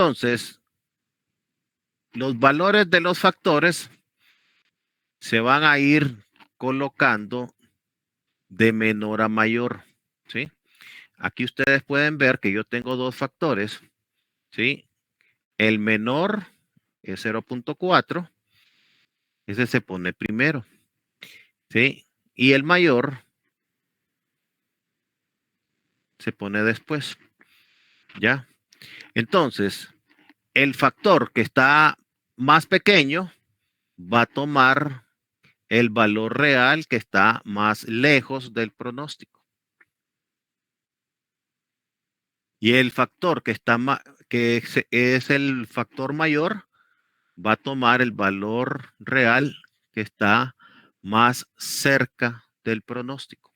Entonces, los valores de los factores se van a ir colocando de menor a mayor, ¿sí? Aquí ustedes pueden ver que yo tengo dos factores, ¿sí? El menor es 0.4, ese se pone primero, ¿sí? Y el mayor se pone después, ¿ya? Entonces, el factor que está más pequeño va a tomar el valor real que está más lejos del pronóstico. Y el factor que está que es el factor mayor, va a tomar el valor real que está más cerca del pronóstico.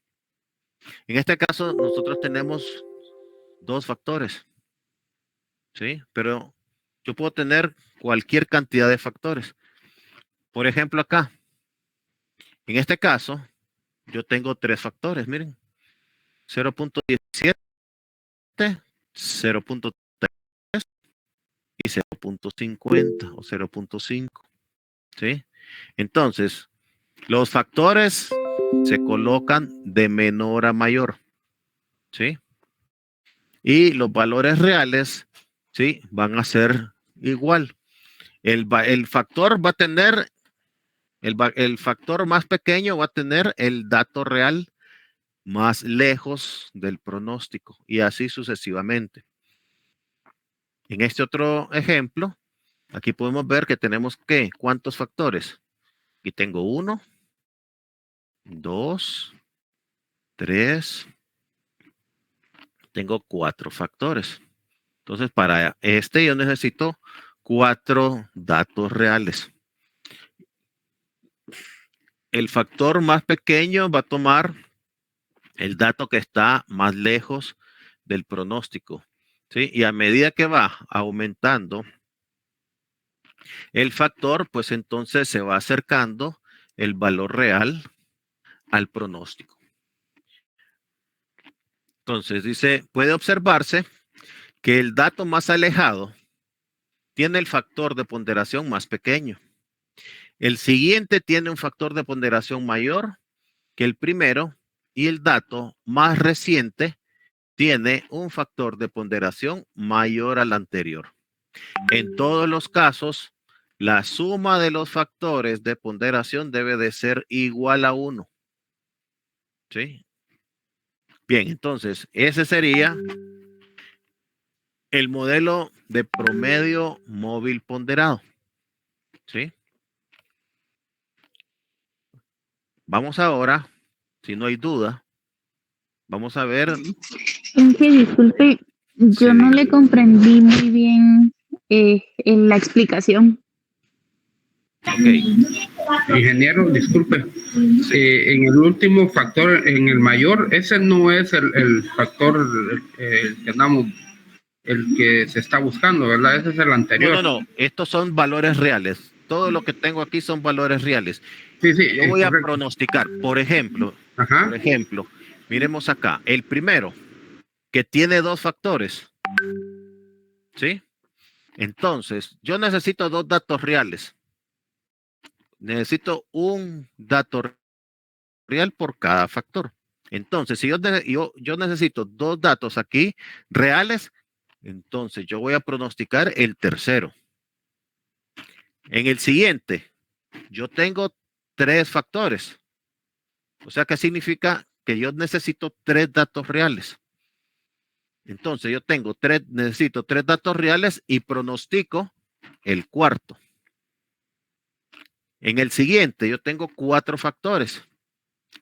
En este caso, nosotros tenemos dos factores, ¿sí? Pero yo puedo tener cualquier cantidad de factores. Por ejemplo, acá, en este caso, yo tengo tres factores, miren. 0.17, 0.3 y 0.50 o 0.5, ¿sí? Entonces, los factores se colocan de menor a mayor, ¿sí? Y los valores reales, ¿sí? Van a ser igual. El factor va a tener, el factor más pequeño va a tener el dato real más lejos del pronóstico y así sucesivamente. En este otro ejemplo, aquí podemos ver que tenemos ¿qué? ¿Cuántos factores? Aquí tengo 1, 2, 3, tengo 4 factores. Entonces, para este yo necesito 4 datos reales. El factor más pequeño va a tomar el dato que está más lejos del pronóstico, ¿sí? Y a medida que va aumentando el factor, pues entonces se va acercando el valor real al pronóstico. Entonces dice, puede observarse que el dato más alejado tiene el factor de ponderación más pequeño. El siguiente tiene un factor de ponderación mayor que el primero y el dato más reciente tiene un factor de ponderación mayor al anterior. En todos los casos, la suma de los factores de ponderación debe de ser igual a 1. ¿Sí? Bien, entonces, ese sería el modelo de promedio móvil ponderado. ¿Sí? Vamos ahora, si no hay duda, vamos a ver. Es que disculpe, yo Sí, no le comprendí muy bien en la explicación. ok. Ingeniero, disculpe. Sí. En el último factor, en el mayor, ese no es el factor que andamos, el que se está buscando, ¿verdad? Ese es el anterior. No. Estos son valores reales. Todo lo que tengo aquí son valores reales. Sí, Yo voy a correcto. pronosticar, por ejemplo, Ajá. miremos acá, el primero, que tiene dos factores, ¿sí? Entonces, yo necesito dos datos reales. Necesito un dato real por cada factor. Entonces, si yo necesito dos datos aquí reales, entonces yo voy a pronosticar el tercero. En el siguiente, yo tengo tres factores. O sea, ¿qué significa? Que yo necesito tres datos reales. Entonces, necesito tres datos reales y pronostico el cuarto. En el siguiente, yo tengo cuatro factores.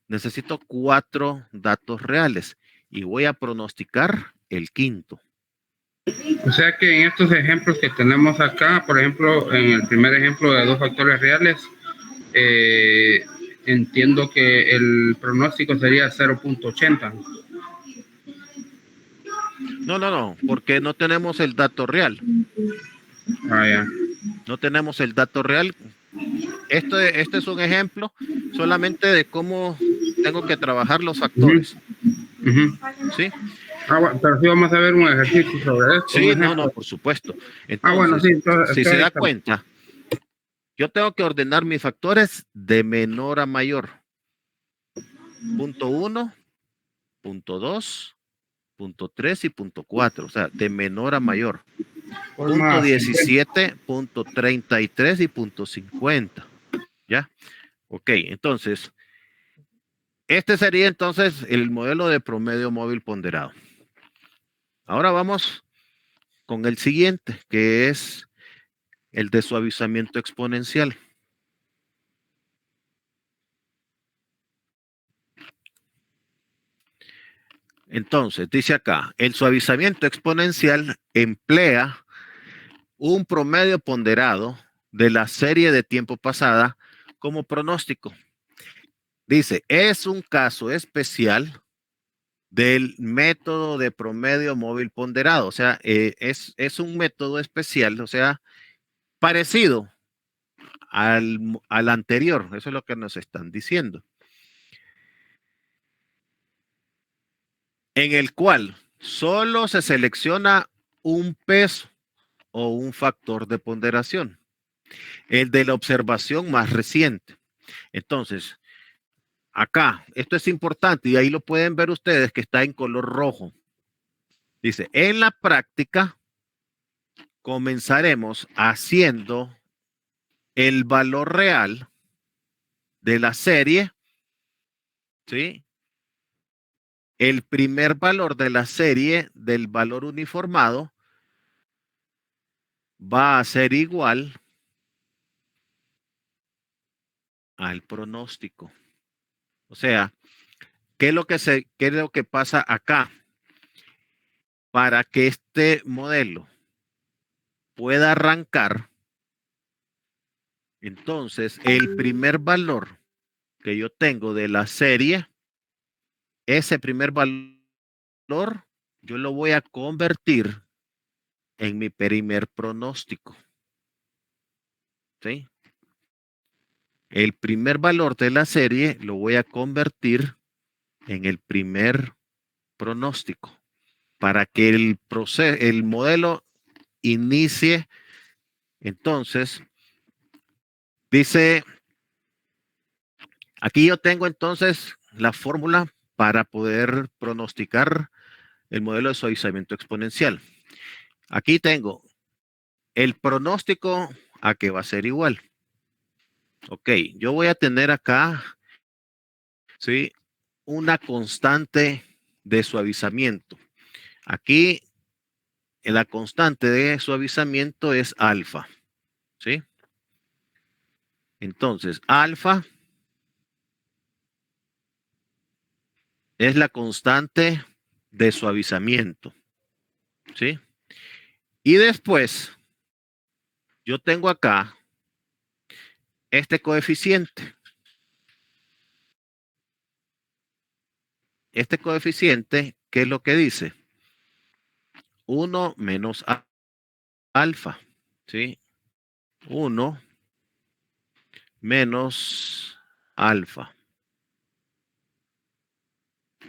Necesito cuatro datos reales y voy a pronosticar el quinto. O sea que en estos ejemplos que tenemos acá, por ejemplo, en el primer ejemplo de dos factores reales, entiendo que el pronóstico sería 0.80. No, porque no tenemos el dato real. Ya. No tenemos el dato real. Este es un ejemplo solamente de cómo tengo que trabajar los factores. ¿Sí? Bueno, pero sí vamos a ver un ejercicio sobre esto. Sí, no, por supuesto. Entonces, Bueno, sí, entonces, si se da cuenta, yo tengo que ordenar mis factores de menor a mayor. Punto 1, punto 2, punto 3 y punto 4. O sea, de menor a mayor. Punto 17, punto 33 y punto 50. ¿Ya? Ok, entonces, este sería entonces el modelo de promedio móvil ponderado. Ahora vamos con el siguiente, que es el de suavizamiento exponencial. Entonces, dice acá, el suavizamiento exponencial emplea un promedio ponderado de la serie de tiempo pasada como pronóstico. Dice, es un caso especial del método de promedio móvil ponderado. O sea, es un método especial, o sea, parecido al anterior. Eso es lo que nos están diciendo. En el cual solo se selecciona un peso o un factor de ponderación, el de la observación más reciente. Entonces, acá, esto es importante y ahí lo pueden ver ustedes que está en color rojo. Dice, en la práctica comenzaremos haciendo el valor real de la serie, ¿sí? El primer valor de la serie del valor uniformado va a ser igual al pronóstico. O sea, ¿qué es lo que pasa acá? Para que este modelo pueda arrancar, entonces el primer valor que yo tengo de la serie, ese primer valor yo lo voy a convertir en mi primer pronóstico. ¿Sí? El primer valor de la serie lo voy a convertir en el primer pronóstico para que el modelo inicie. Entonces, dice, aquí yo tengo entonces la fórmula para poder pronosticar el modelo de suavizamiento exponencial. Aquí tengo el pronóstico a que va a ser igual. Ok, yo voy a tener acá, ¿sí? Una constante de suavizamiento. Aquí la constante de suavizamiento es alfa, ¿sí? Entonces, alfa es la constante de suavizamiento, ¿sí? Y después, yo tengo acá este coeficiente. Este coeficiente, ¿qué es lo que dice? 1 menos alfa, ¿sí? 1 menos alfa,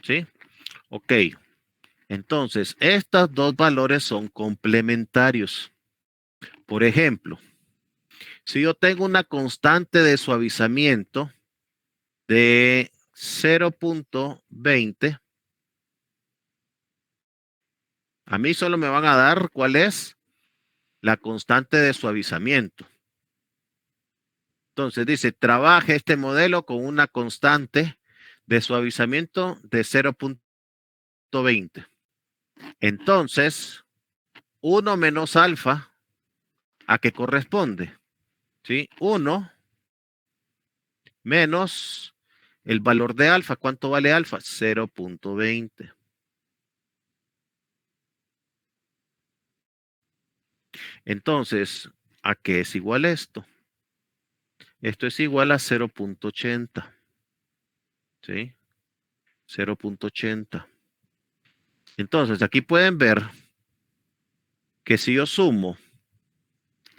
¿sí? Ok, entonces estos dos valores son complementarios. Por ejemplo, si yo tengo una constante de suavizamiento de 0.20, a mí solo me van a dar cuál es la constante de suavizamiento. Entonces dice, trabaje este modelo con una constante de suavizamiento de 0.20. Entonces, 1 menos alfa, ¿a qué corresponde? ¿Sí? 1 menos el valor de alfa. ¿Cuánto vale alfa? 0.20. Entonces, ¿a qué es igual esto? Esto es igual a 0.80. ¿Sí? 0.80. Entonces, aquí pueden ver que si yo sumo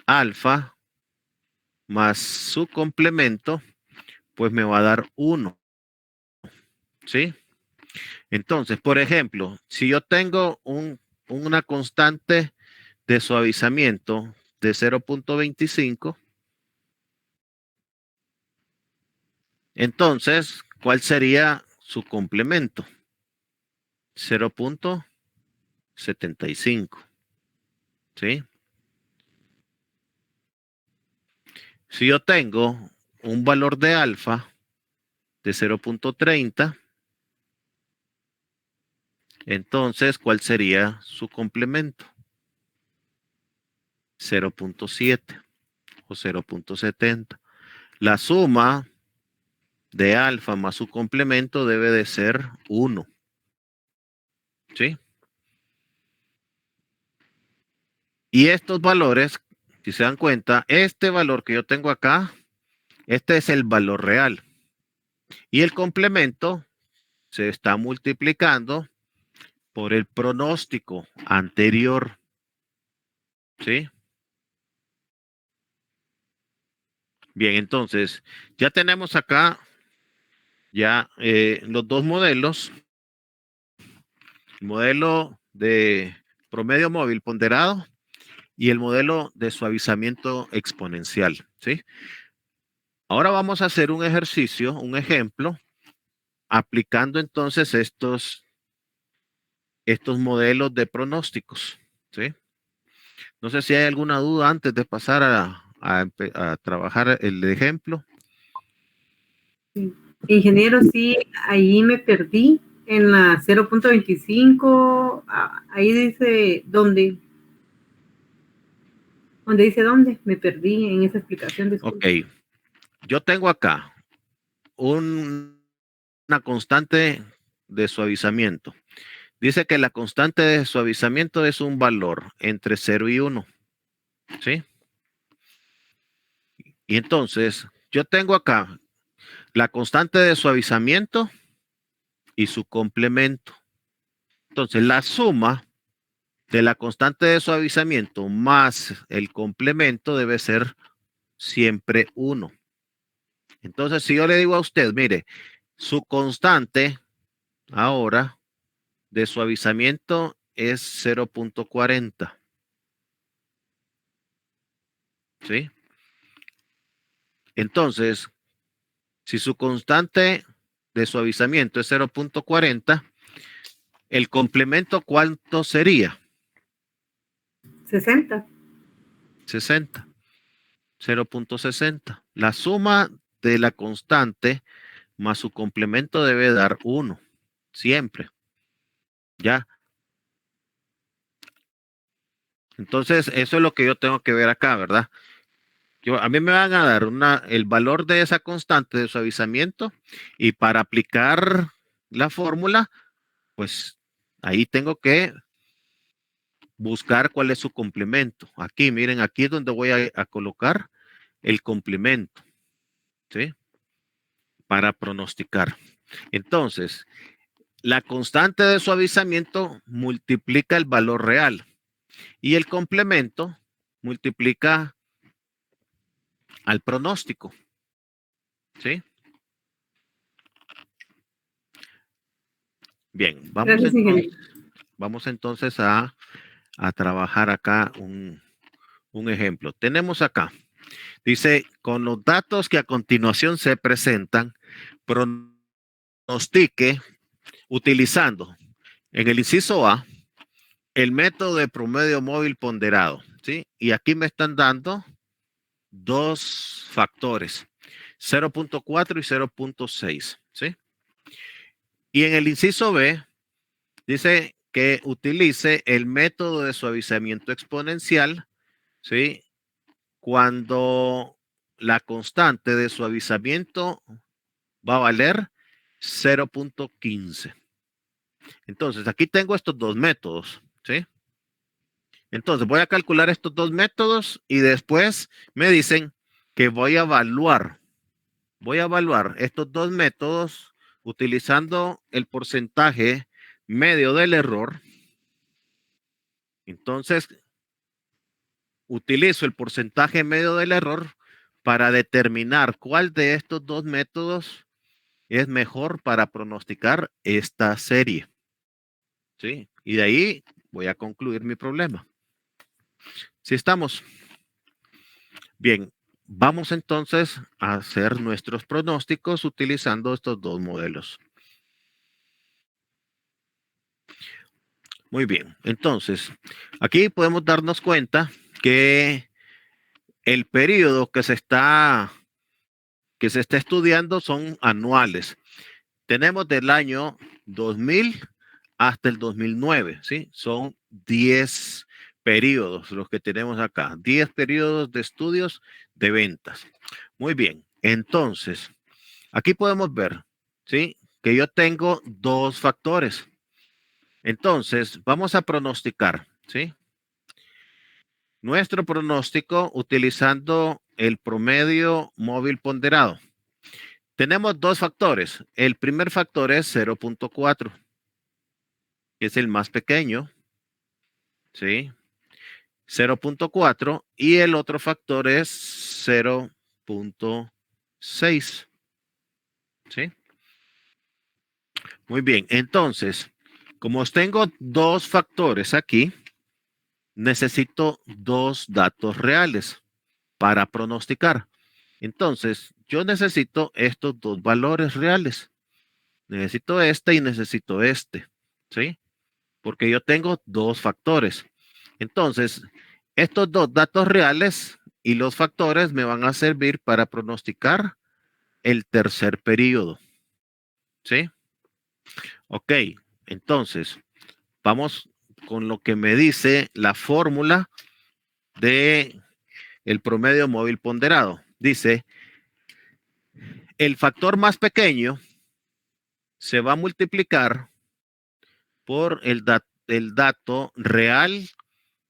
alfa más su complemento, pues me va a dar 1. ¿Sí? Entonces, por ejemplo, si yo tengo una constante de suavizamiento de 0.25, entonces, ¿cuál sería su complemento? 0.75, ¿sí? Si yo tengo un valor de alfa de 0.30, entonces, ¿cuál sería su complemento? 0.7 o 0.70. La suma de alfa más su complemento debe de ser 1, ¿sí? Y estos valores, si se dan cuenta, este valor que yo tengo acá, este es el valor real. Y el complemento se está multiplicando por el pronóstico anterior, ¿sí? Bien, entonces, ya tenemos acá ya los dos modelos. El modelo de promedio móvil ponderado y el modelo de suavizamiento exponencial, ¿sí? Ahora vamos a hacer un ejercicio, un ejemplo, aplicando entonces estos modelos de pronósticos, ¿sí? No sé si hay alguna duda antes de pasar a trabajar el ejemplo. Ingeniero, sí, ahí me perdí en la 0.25, ahí dice dónde. ¿Dónde dice dónde? Me perdí en esa explicación. Disculpe. Ok, yo tengo acá una constante de suavizamiento. Dice que la constante de suavizamiento es un valor entre 0 y 1, ¿sí? Y entonces, yo tengo acá la constante de suavizamiento y su complemento. Entonces, la suma de la constante de suavizamiento más el complemento debe ser siempre 1. Entonces, si yo le digo a usted, mire, su constante ahora de suavizamiento es 0.40, ¿sí? Entonces, si su constante de suavizamiento es 0.40, el complemento, ¿cuánto sería? 60. 60. 0.60. La suma de la constante más su complemento debe dar 1, siempre. ¿Ya? Entonces, eso es lo que yo tengo que ver acá, ¿verdad? A mí me van a dar el valor de esa constante de suavizamiento y para aplicar la fórmula, pues ahí tengo que buscar cuál es su complemento. Aquí, miren, aquí es donde voy a colocar el complemento, ¿sí? Para pronosticar. Entonces, la constante de suavizamiento multiplica el valor real y el complemento multiplica al pronóstico, ¿sí? Bien, Gracias, ingeniero. vamos entonces a trabajar acá un ejemplo. Tenemos acá, dice, con los datos que a continuación se presentan, pronostique utilizando en el inciso A el método de promedio móvil ponderado, ¿sí? Y aquí me están dando dos factores, 0.4 y 0.6, ¿sí? Y en el inciso B dice que utilice el método de suavizamiento exponencial, ¿sí? Cuando la constante de suavizamiento va a valer 0.15. Entonces, aquí tengo estos dos métodos, ¿sí? Entonces, voy a calcular estos dos métodos y después me dicen que voy a evaluar estos dos métodos utilizando el porcentaje medio del error. Entonces, utilizo el porcentaje medio del error para determinar cuál de estos dos métodos es mejor para pronosticar esta serie. ¿Sí? Y de ahí voy a concluir mi problema. ¿Sí estamos? Bien, vamos entonces a hacer nuestros pronósticos utilizando estos dos modelos. Muy bien, entonces, aquí podemos darnos cuenta que el periodo que se está estudiando son anuales. Tenemos del año 2000 hasta el 2009, ¿sí? Son 10 periodos los que tenemos acá, 10 periodos de estudios de ventas. Muy bien, entonces, aquí podemos ver, ¿sí? Que yo tengo dos factores. Entonces, vamos a pronosticar, ¿sí? Nuestro pronóstico utilizando el promedio móvil ponderado. Tenemos dos factores. El primer factor es 0.4, que es el más pequeño, ¿sí? 0.4 y el otro factor es 0.6, ¿sí? Muy bien, entonces, como tengo dos factores aquí, necesito dos datos reales para pronosticar. Entonces, yo necesito estos dos valores reales. Necesito este y necesito este, ¿sí? Porque yo tengo dos factores. Entonces, estos dos datos reales y los factores me van a servir para pronosticar el tercer periodo, ¿sí? Ok, entonces, vamos con lo que me dice la fórmula de el promedio móvil ponderado. Dice, el factor más pequeño se va a multiplicar por el dato real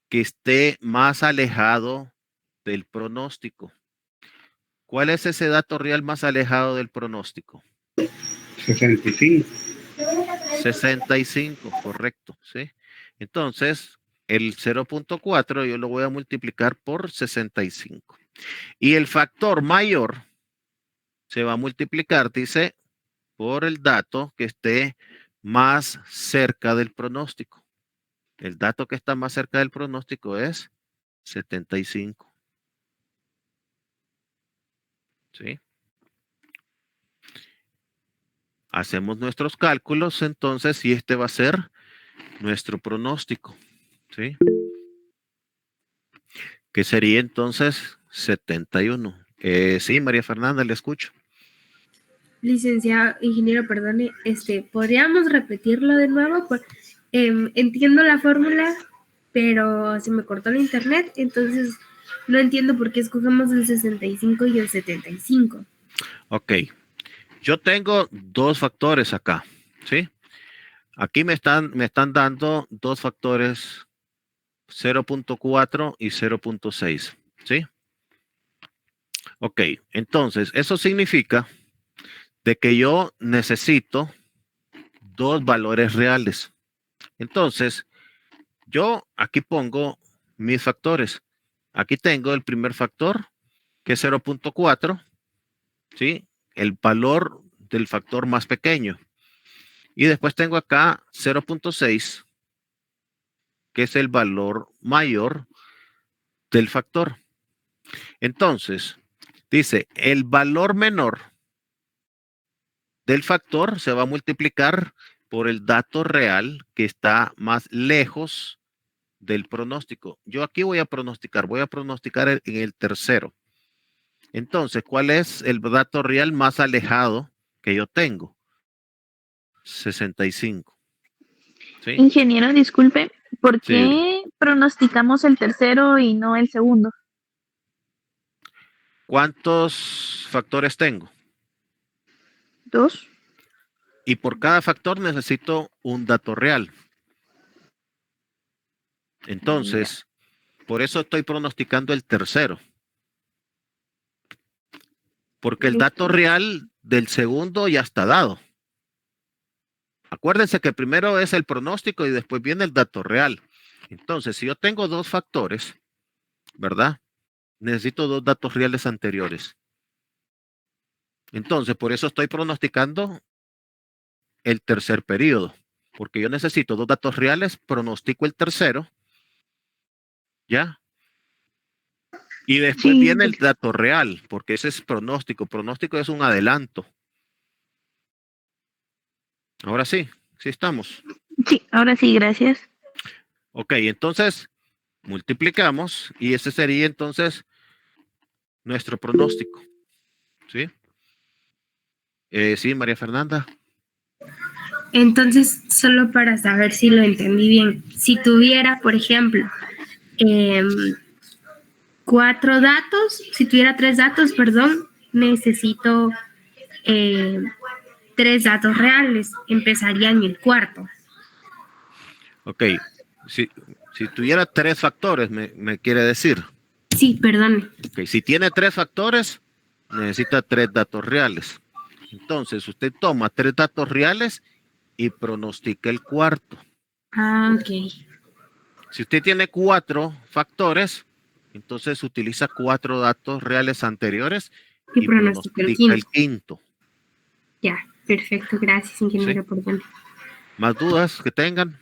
que esté más alejado del pronóstico. ¿Cuál es ese dato real más alejado del pronóstico? 65. 65, correcto, ¿sí? Entonces, el 0.4 yo lo voy a multiplicar por 65. Y el factor mayor se va a multiplicar, dice, por el dato que esté más cerca del pronóstico. El dato que está más cerca del pronóstico es 75. ¿Sí? Hacemos nuestros cálculos, entonces, y este va a ser nuestro pronóstico. ¿Sí? Que sería entonces 71. Sí, María Fernanda, le escucho. Licenciado, ingeniero, perdone, ¿podríamos repetirlo de nuevo? Entiendo la fórmula, pero se me cortó la internet, entonces no entiendo por qué escogemos el 65 y el 75. Ok. Yo tengo dos factores acá, ¿sí? Aquí me están dando dos factores, 0.4 y 0.6, ¿sí? Ok, entonces eso significa de que yo necesito dos valores reales. Entonces, yo aquí pongo mis factores. Aquí tengo el primer factor, que es 0.4, ¿sí? El valor del factor más pequeño. Y después tengo acá 0.6, que es el valor mayor del factor. Entonces, dice, el valor menor del factor se va a multiplicar por el dato real que está más lejos del pronóstico. Yo aquí voy a pronosticar en el tercero. Entonces, ¿cuál es el dato real más alejado que yo tengo? 65. ¿Sí? Ingeniero, disculpe, ¿por Sí. qué pronosticamos el tercero y no el segundo? ¿Cuántos factores tengo? ¿Dos? Y por cada factor necesito un dato real. Entonces, por eso estoy pronosticando el tercero. Porque el dato real del segundo ya está dado. Acuérdense que primero es el pronóstico y después viene el dato real. Entonces, si yo tengo dos factores, ¿verdad? Necesito dos datos reales anteriores. Entonces, por eso estoy pronosticando el tercer periodo, porque yo necesito 2 datos reales, pronostico el tercero, ¿ya? Y después Sí, viene el dato real, porque ese es pronóstico. Pronóstico es un adelanto. Ahora sí, sí estamos. sí, ahora sí, gracias. Ok, entonces multiplicamos y ese sería entonces nuestro pronóstico. ¿Sí? Sí, María Fernanda. Entonces, solo para saber si lo entendí bien, si tuviera, por ejemplo, 4 datos, si tuviera 3 datos, perdón, necesito 3 datos reales, empezaría en el cuarto. Ok, si tuviera 3 factores, me quiere decir. Sí, perdón. Ok, si tiene 3 factores, necesita 3 datos reales. Entonces, usted toma 3 datos reales y pronostica el cuarto. Ah, ok. Si usted tiene 4 factores, entonces utiliza 4 datos reales anteriores Y y pronóstico el pronostica el quinto. quinto. Ya, perfecto. Gracias, ingeniero, ¿Sí? perdón. ¿Más dudas que tengan?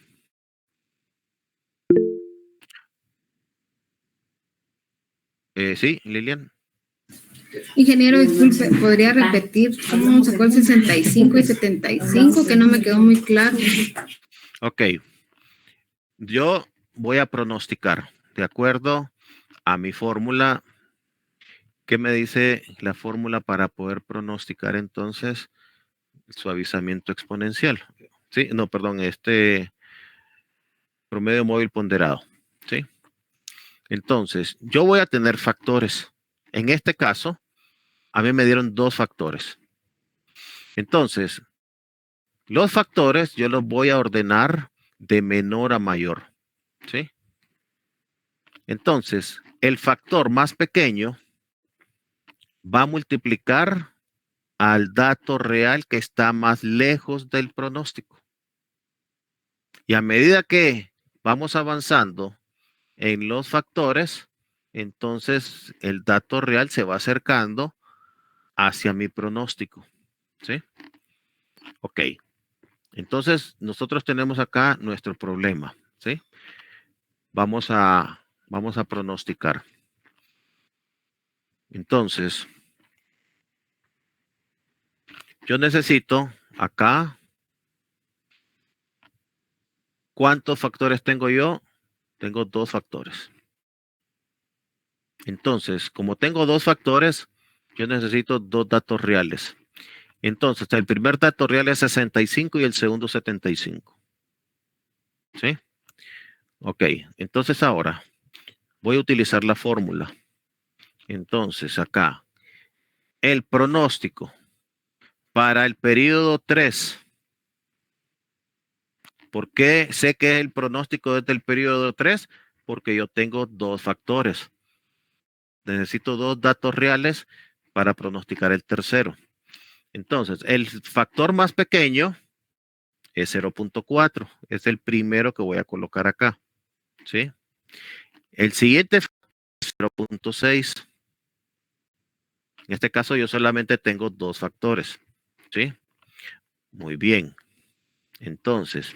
Sí, Lilian. Ingeniero, disculpe, ¿podría repetir cómo sacó el 65 y 75? Que no me quedó muy claro. Ok. Yo voy a pronosticar de acuerdo a mi fórmula. ¿Qué me dice la fórmula para poder pronosticar entonces el suavizamiento exponencial? Sí, no, perdón, promedio móvil ponderado. ¿Sí? Entonces, yo voy a tener factores. En este caso, a mí me dieron 2 factores. Entonces, los factores yo los voy a ordenar de menor a mayor. ¿Sí? Entonces, el factor más pequeño va a multiplicar al dato real que está más lejos del pronóstico. Y a medida que vamos avanzando en los factores, entonces el dato real se va acercando hacia mi pronóstico. ¿Sí? Ok. Entonces, nosotros tenemos acá nuestro problema. ¿Sí? Vamos a pronosticar. Entonces, yo necesito acá, ¿cuántos factores tengo yo? Tengo 2 factores. Entonces, como tengo 2 factores, yo necesito 2 datos reales. Entonces, el primer dato real es 65 y el segundo 75. ¿Sí? Ok, entonces ahora voy a utilizar la fórmula. Entonces, acá, el pronóstico para el periodo 3. ¿Por qué sé que es el pronóstico desde el periodo 3? Porque yo tengo 2 factores. Necesito 2 datos reales para pronosticar el tercero. Entonces, el factor más pequeño es 0.4. Es el primero que voy a colocar acá. ¿Sí? El siguiente es 0.6. En este caso yo solamente tengo 2 factores. ¿Sí? Muy bien. Entonces,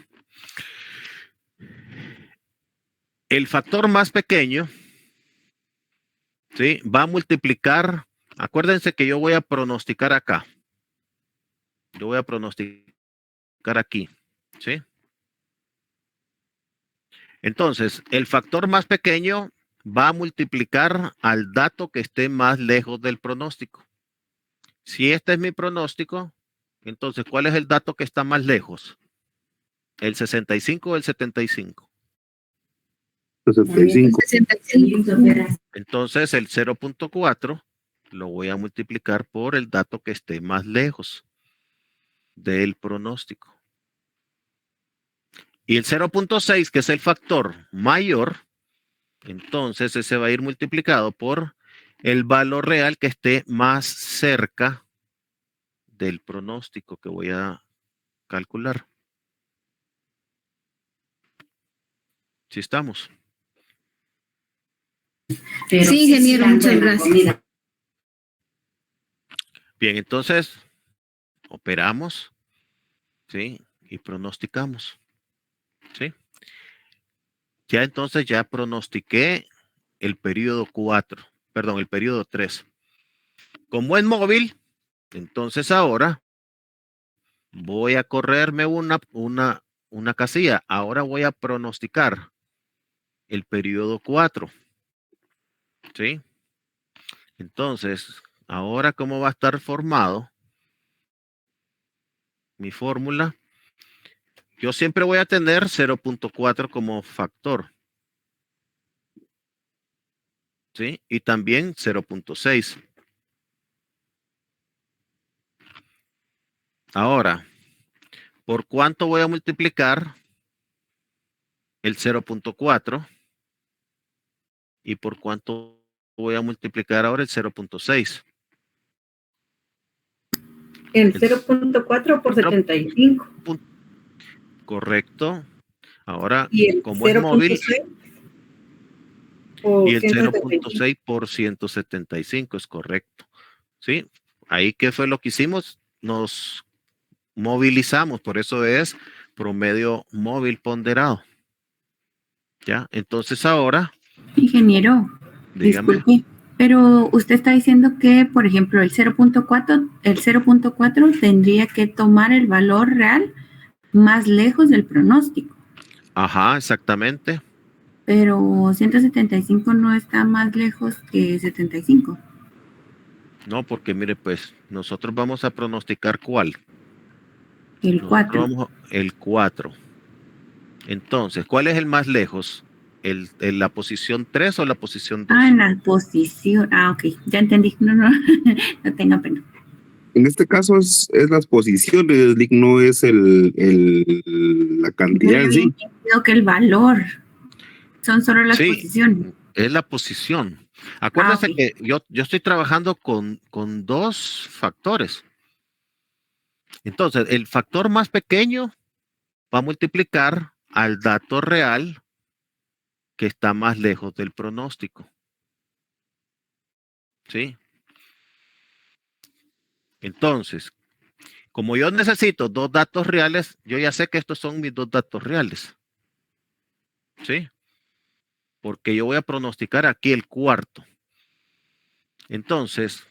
el factor más pequeño, ¿sí? Va a multiplicar. Acuérdense que yo voy a pronosticar acá. Yo voy a pronosticar aquí. ¿Sí? Entonces, el factor más pequeño va a multiplicar al dato que esté más lejos del pronóstico. Si este es mi pronóstico, entonces, ¿cuál es el dato que está más lejos? ¿El 65 o el 75? 65. Entonces, el 0.4 lo voy a multiplicar por el dato que esté más lejos del pronóstico. Y el 0.6, que es el factor mayor, entonces ese va a ir multiplicado por el valor real que esté más cerca del pronóstico que voy a calcular. ¿Sí estamos? Sí, ingeniero, muchas gracias. Bien, entonces operamos, ¿sí? Y pronosticamos, ¿sí? Ya entonces ya pronostiqué el periodo 4, perdón, el periodo 3. Como es móvil, entonces ahora voy a correrme una casilla. Ahora voy a pronosticar el periodo 4, ¿sí? Entonces, ahora cómo va a estar formado mi fórmula. Yo siempre voy a tener 0.4 como factor, ¿sí? Y también 0.6. Ahora, ¿por cuánto voy a multiplicar el 0.4? ¿Y por cuánto voy a multiplicar ahora el 0.6? El 0.4 por 75. Correcto. Ahora, Y el como es móvil, 0.6 por y el 175. 0.6 por 175 es correcto. ¿Sí? Ahí, ¿qué fue lo que hicimos? Nos movilizamos, por eso es promedio móvil ponderado. ¿Ya? Entonces ahora, Ingeniero, dígame. disculpe, pero usted está diciendo que, por ejemplo, el 0.4 tendría que tomar el valor real más lejos del pronóstico, Ajá, exactamente. pero 175 no está más lejos que 75. No, porque mire, pues, nosotros vamos a pronosticar cuál. El Nosotros 4. vamos el 4. Entonces, ¿cuál es el más lejos? ¿La posición 3 o la posición 2? En la posición. Ok, ya entendí. No, no, no tenga pena. En este caso es las posiciones, Lick, no es la Yo cantidad le en había sí. entendido que el valor son solo las Sí, posiciones. es la posición. Acuérdense Ok. que yo estoy trabajando con dos factores. Entonces, el factor más pequeño va a multiplicar al dato real que está más lejos del pronóstico. ¿Sí? Entonces, como yo necesito dos datos reales, yo ya sé que estos son mis dos datos reales. ¿Sí? Porque yo voy a pronosticar aquí el cuarto. Entonces,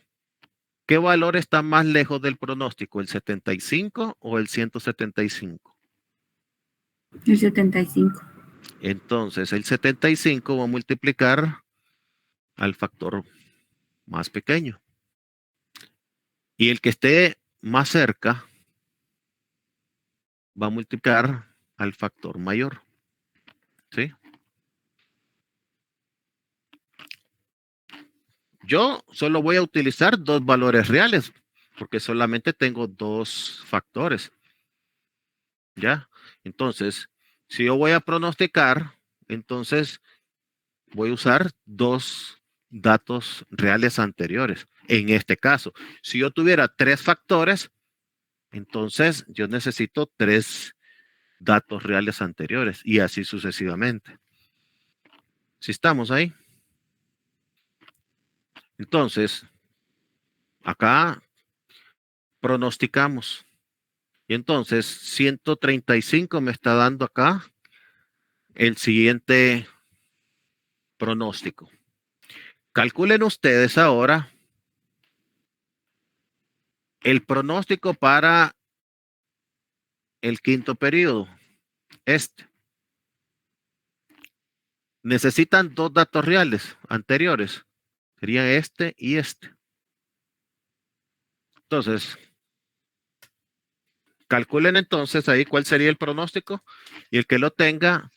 ¿qué valor está más lejos del pronóstico? ¿El 75 o el 175? El 75. Entonces, el 75 va a multiplicar al factor más pequeño. Y el que esté más cerca va a multiplicar al factor mayor. ¿Sí? Yo solo voy a utilizar dos valores reales porque solamente tengo dos factores. ¿Ya? Entonces, si yo voy a pronosticar, entonces voy a usar dos datos reales anteriores. En este caso, si yo tuviera tres factores, entonces yo necesito tres datos reales anteriores y así sucesivamente. Si estamos ahí. Entonces, acá pronosticamos. Y entonces 135 me está dando acá el siguiente pronóstico. Calculen ustedes ahora el pronóstico para el quinto periodo. Necesitan dos datos reales anteriores. Serían este y este. Entonces, calculen entonces ahí cuál sería el pronóstico y el que lo tenga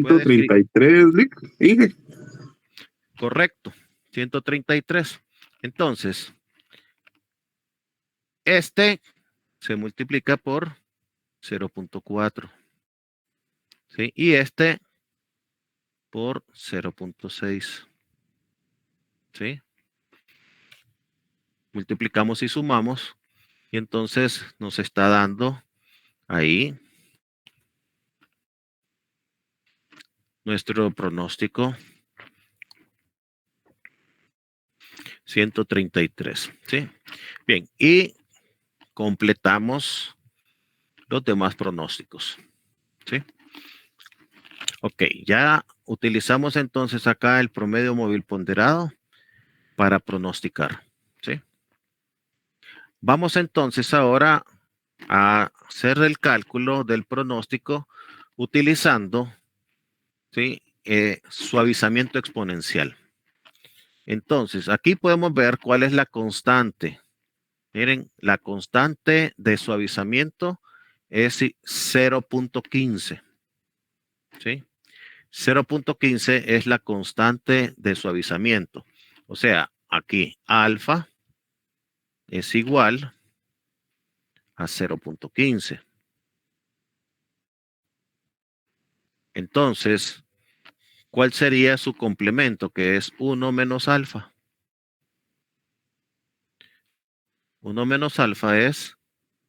puede escribir. 133, Lick. Dije. Correcto, 133. Entonces, este se multiplica por 0.4. ¿Sí? Y este por 0.6. ¿Sí? Multiplicamos y sumamos. Y entonces nos está dando ahí nuestro pronóstico. 133. ¿Sí? Bien, y completamos los demás pronósticos. ¿Sí? Ok, ya utilizamos entonces acá el promedio móvil ponderado para pronosticar. ¿Sí? Vamos entonces ahora a hacer el cálculo del pronóstico utilizando, ¿sí? Suavizamiento exponencial. Entonces, aquí podemos ver cuál es la constante. Miren, la constante de suavizamiento es 0.15. ¿Sí? 0.15 es la constante de suavizamiento. O sea, aquí alfa es igual a 0.15. Entonces, ¿cuál sería su complemento? Que es 1 menos alfa. 1 menos alfa es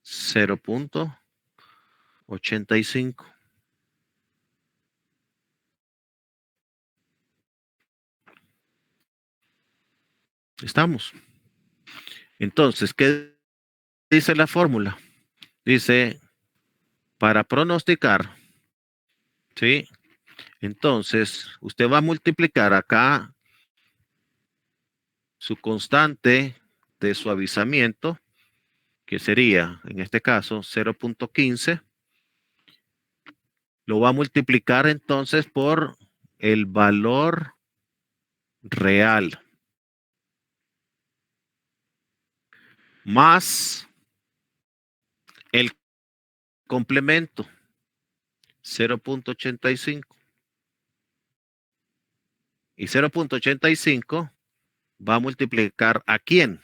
0.85. Estamos. Entonces, ¿qué dice la fórmula? Dice, para pronosticar, ¿sí? Entonces, usted va a multiplicar acá su constante de suavizamiento, que sería, en este caso, 0.15. Lo va a multiplicar entonces por el valor real más el complemento 0.85. Y 0.85 va a multiplicar ¿a quién?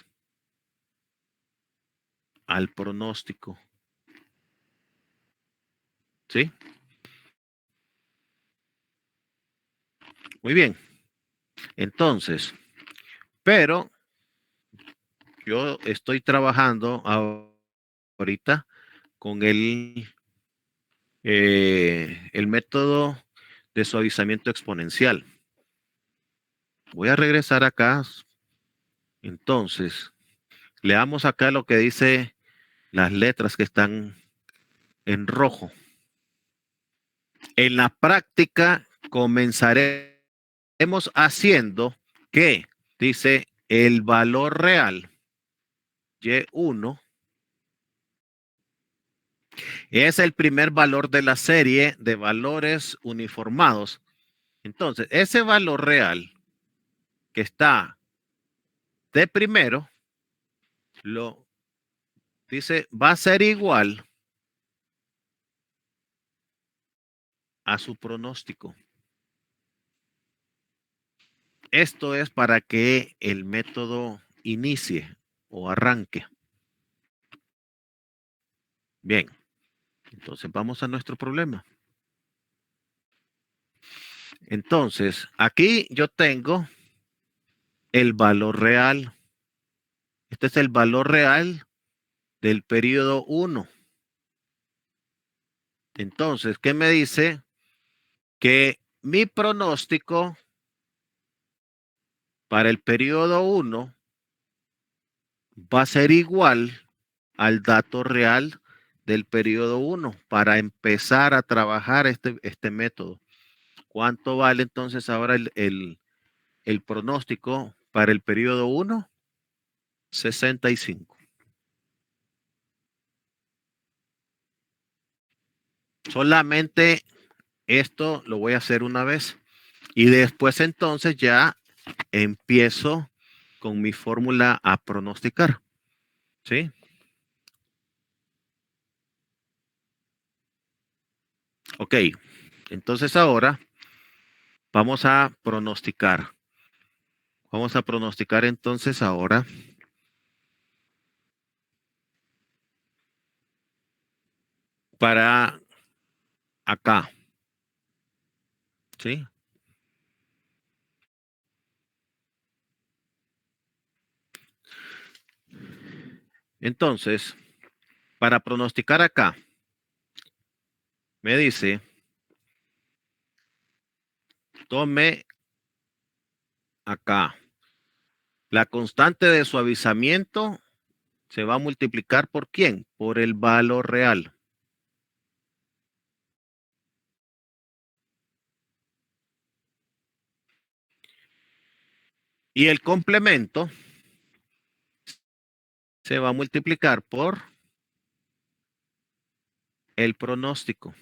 Al pronóstico. ¿Sí? Muy bien. Entonces, pero yo estoy trabajando ahorita con el método de suavizamiento exponencial. Voy a regresar acá. Entonces, leamos acá lo que dice las letras que están en rojo. En la práctica comenzaremos haciendo que, dice, el valor real Y1 es el primer valor de la serie de valores uniformados. Entonces, ese valor real que está de primero, lo dice, va a ser igual a su pronóstico. Esto es para que el método inicie o arranque. Bien, entonces vamos a nuestro problema. Entonces, aquí yo tengo el valor real. Este es el valor real del periodo 1. Entonces, ¿qué me dice? Que mi pronóstico para el periodo 1 va a ser igual al dato real del periodo 1 para empezar a trabajar este método. ¿Cuánto vale entonces ahora el pronóstico para el periodo 1? 65. Solamente esto lo voy a hacer una vez y después entonces ya empiezo con mi fórmula a pronosticar. ¿Sí? Ok. Entonces ahora vamos a pronosticar. Vamos a pronosticar entonces ahora para acá. ¿Sí? Entonces, para pronosticar acá, me dice, tome acá La constante de suavizamiento se va a multiplicar ¿por quién? Por el valor real. Y el complemento se va a multiplicar por el pronóstico.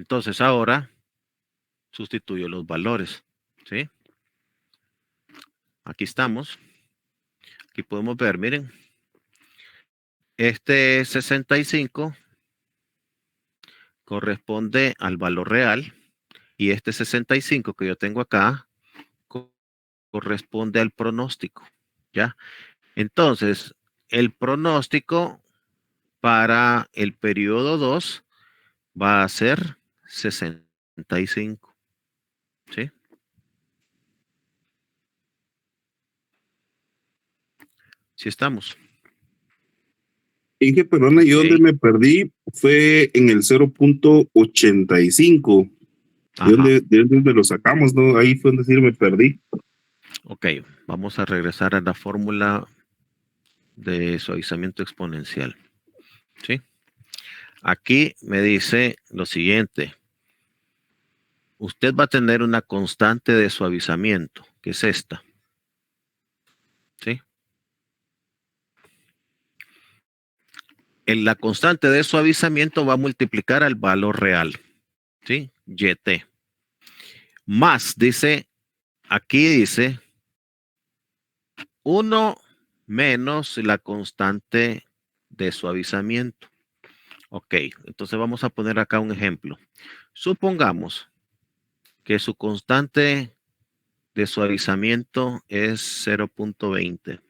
Entonces ahora sustituyo los valores, ¿sí? Aquí estamos. Aquí podemos ver, miren. Este 65 corresponde al valor real y este 65 que yo tengo acá corresponde al pronóstico, ¿ya? Entonces, el pronóstico para el periodo 2 va a ser 65, ¿sí? Sí estamos. Inge, perdona, yo Ok. donde me perdí fue en el 0.85. Ajá. De dónde lo sacamos, ¿no? Ahí fue donde sí me perdí. Ok, vamos a regresar a la fórmula de suavizamiento exponencial, ¿sí? Aquí me dice lo siguiente. Usted va a tener una constante de suavizamiento, que es esta, ¿sí? La constante de suavizamiento va a multiplicar al valor real, ¿sí? YT. Más, dice, aquí dice 1 menos la constante de suavizamiento. Ok, entonces vamos a poner acá un ejemplo. Supongamos que su constante de suavizamiento es 0.20.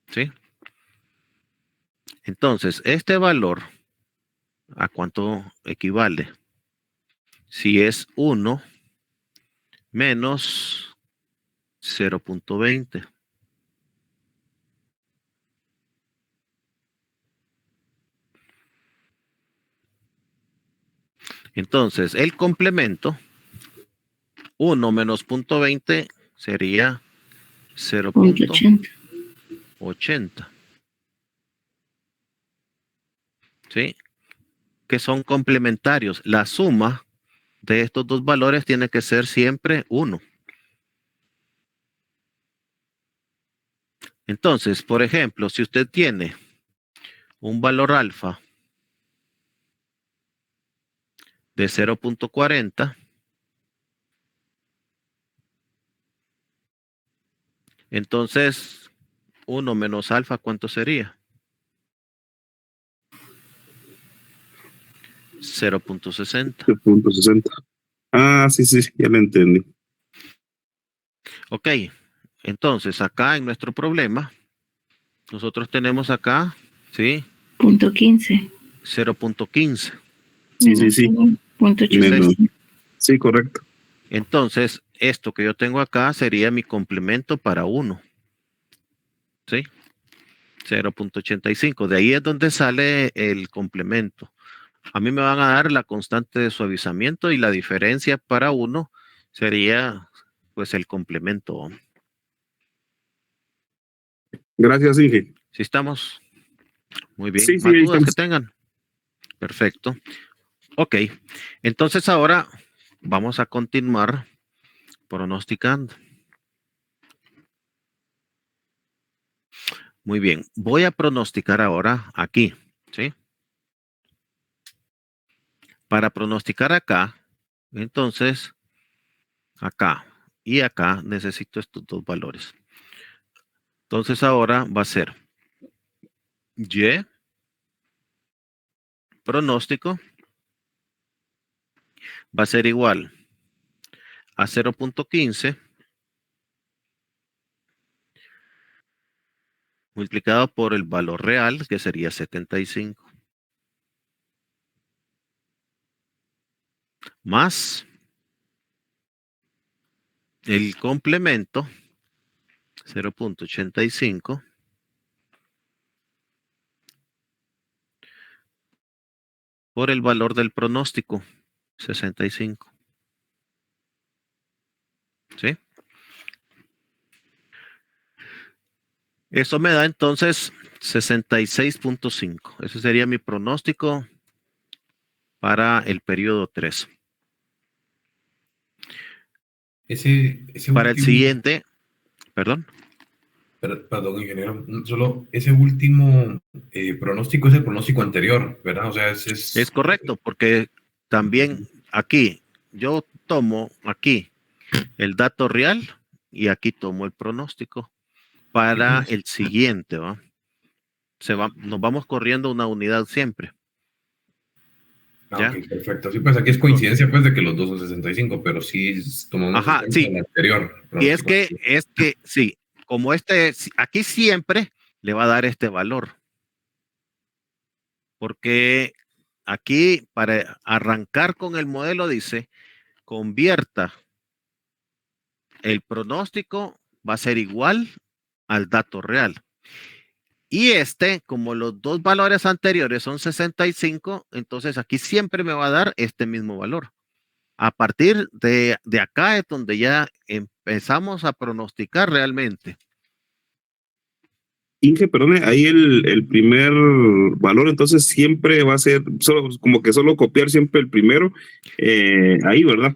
¿Sí? Entonces, este valor, ¿a cuánto equivale? Si es 1 menos 0.20. Entonces, el complemento, 1 menos 0.20 sería 0.80. ¿Sí? Que son complementarios. La suma de estos dos valores tiene que ser siempre 1. Entonces, por ejemplo, si usted tiene un valor alfa de 0.40, entonces 1 menos alfa, ¿cuánto sería? 0.60. 0.60. Ah, sí, sí, ya lo entendí. Ok, entonces acá en nuestro problema, nosotros tenemos acá, ¿sí? Punto 15. 0.15. Sí, sí, sí. Punto Menos. 85. Sí, correcto. Entonces, esto que yo tengo acá sería mi complemento para 1. ¿Sí? 0.85. De ahí es donde sale el complemento. A mí me van a dar la constante de suavizamiento y la diferencia para 1 sería pues el complemento. Gracias, Inge. ¿Sí estamos? Muy bien. Sí, sí, ¿Más ahí dudas que estamos. tengan? Perfecto. Ok. Entonces ahora vamos a continuar pronosticando. Muy bien. Voy a pronosticar ahora aquí. ¿Sí? Para pronosticar acá, entonces acá y acá necesito estos dos valores. Entonces ahora va a ser Y pronóstico va a ser igual a 0.15 multiplicado por el valor real, que sería 75, más el complemento 0.85 por el valor del pronóstico, 65. ¿Sí? Eso me da entonces 66.5. Ese sería mi pronóstico para el periodo 3. Ese Para el último, siguiente, perdón. perdón, ingeniero, solo ese último pronóstico es el pronóstico anterior, ¿verdad? O sea, Es correcto, porque también aquí yo tomo aquí el dato real y aquí tomo el pronóstico para el siguiente, ¿va? Nos vamos corriendo una unidad siempre. ¿Ya? Ok, perfecto. Sí, pues aquí es coincidencia pues de que los dos son 65, pero sí tomamos Ajá, en cuenta sí. el anterior. Y es que sí, como aquí siempre le va a dar este valor. Porque aquí para arrancar con el modelo dice, convierta el pronóstico va a ser igual al dato real. Y como los dos valores anteriores son 65, entonces aquí siempre me va a dar este mismo valor. A partir de acá es donde ya empezamos a pronosticar realmente. Inge, perdone, ahí el primer valor entonces siempre va a ser como que solo copiar siempre el primero, ahí, ¿verdad?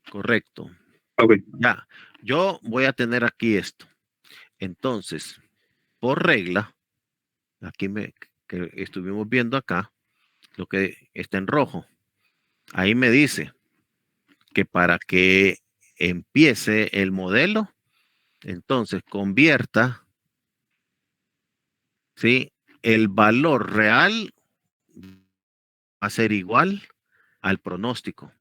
Correcto. Ok. Ya, yo voy a tener aquí esto. Entonces, por regla, aquí que estuvimos viendo acá, lo que está en rojo, ahí me dice que para que empiece el modelo, entonces convierta, ¿sí? El valor real va a ser igual al pronóstico.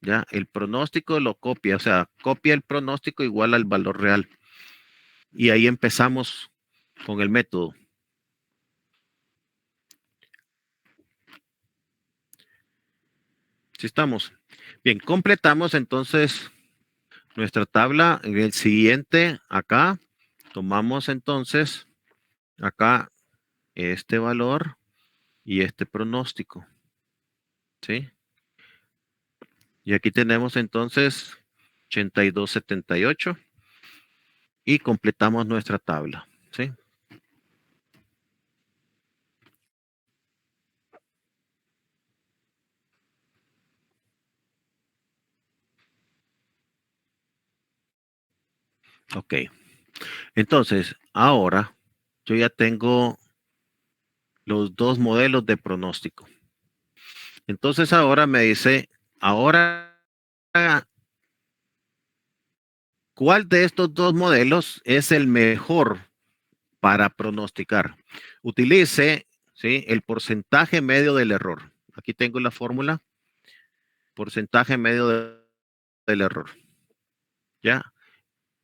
¿Ya? El pronóstico lo copia, o sea, copia el pronóstico igual al valor real. Y ahí empezamos con el método. ¿Sí estamos? Bien, completamos entonces nuestra tabla. En el siguiente, acá, tomamos entonces acá este valor y este pronóstico. ¿Sí? Y aquí tenemos entonces 82.78 y completamos nuestra tabla. ¿Sí? Ok. Entonces, ahora yo ya tengo los dos modelos de pronóstico. Entonces ahora me dice, ahora, ¿cuál de estos dos modelos es el mejor para pronosticar? Utilice, ¿sí?, el porcentaje medio del error. Aquí tengo la fórmula, porcentaje medio del error. ¿Ya?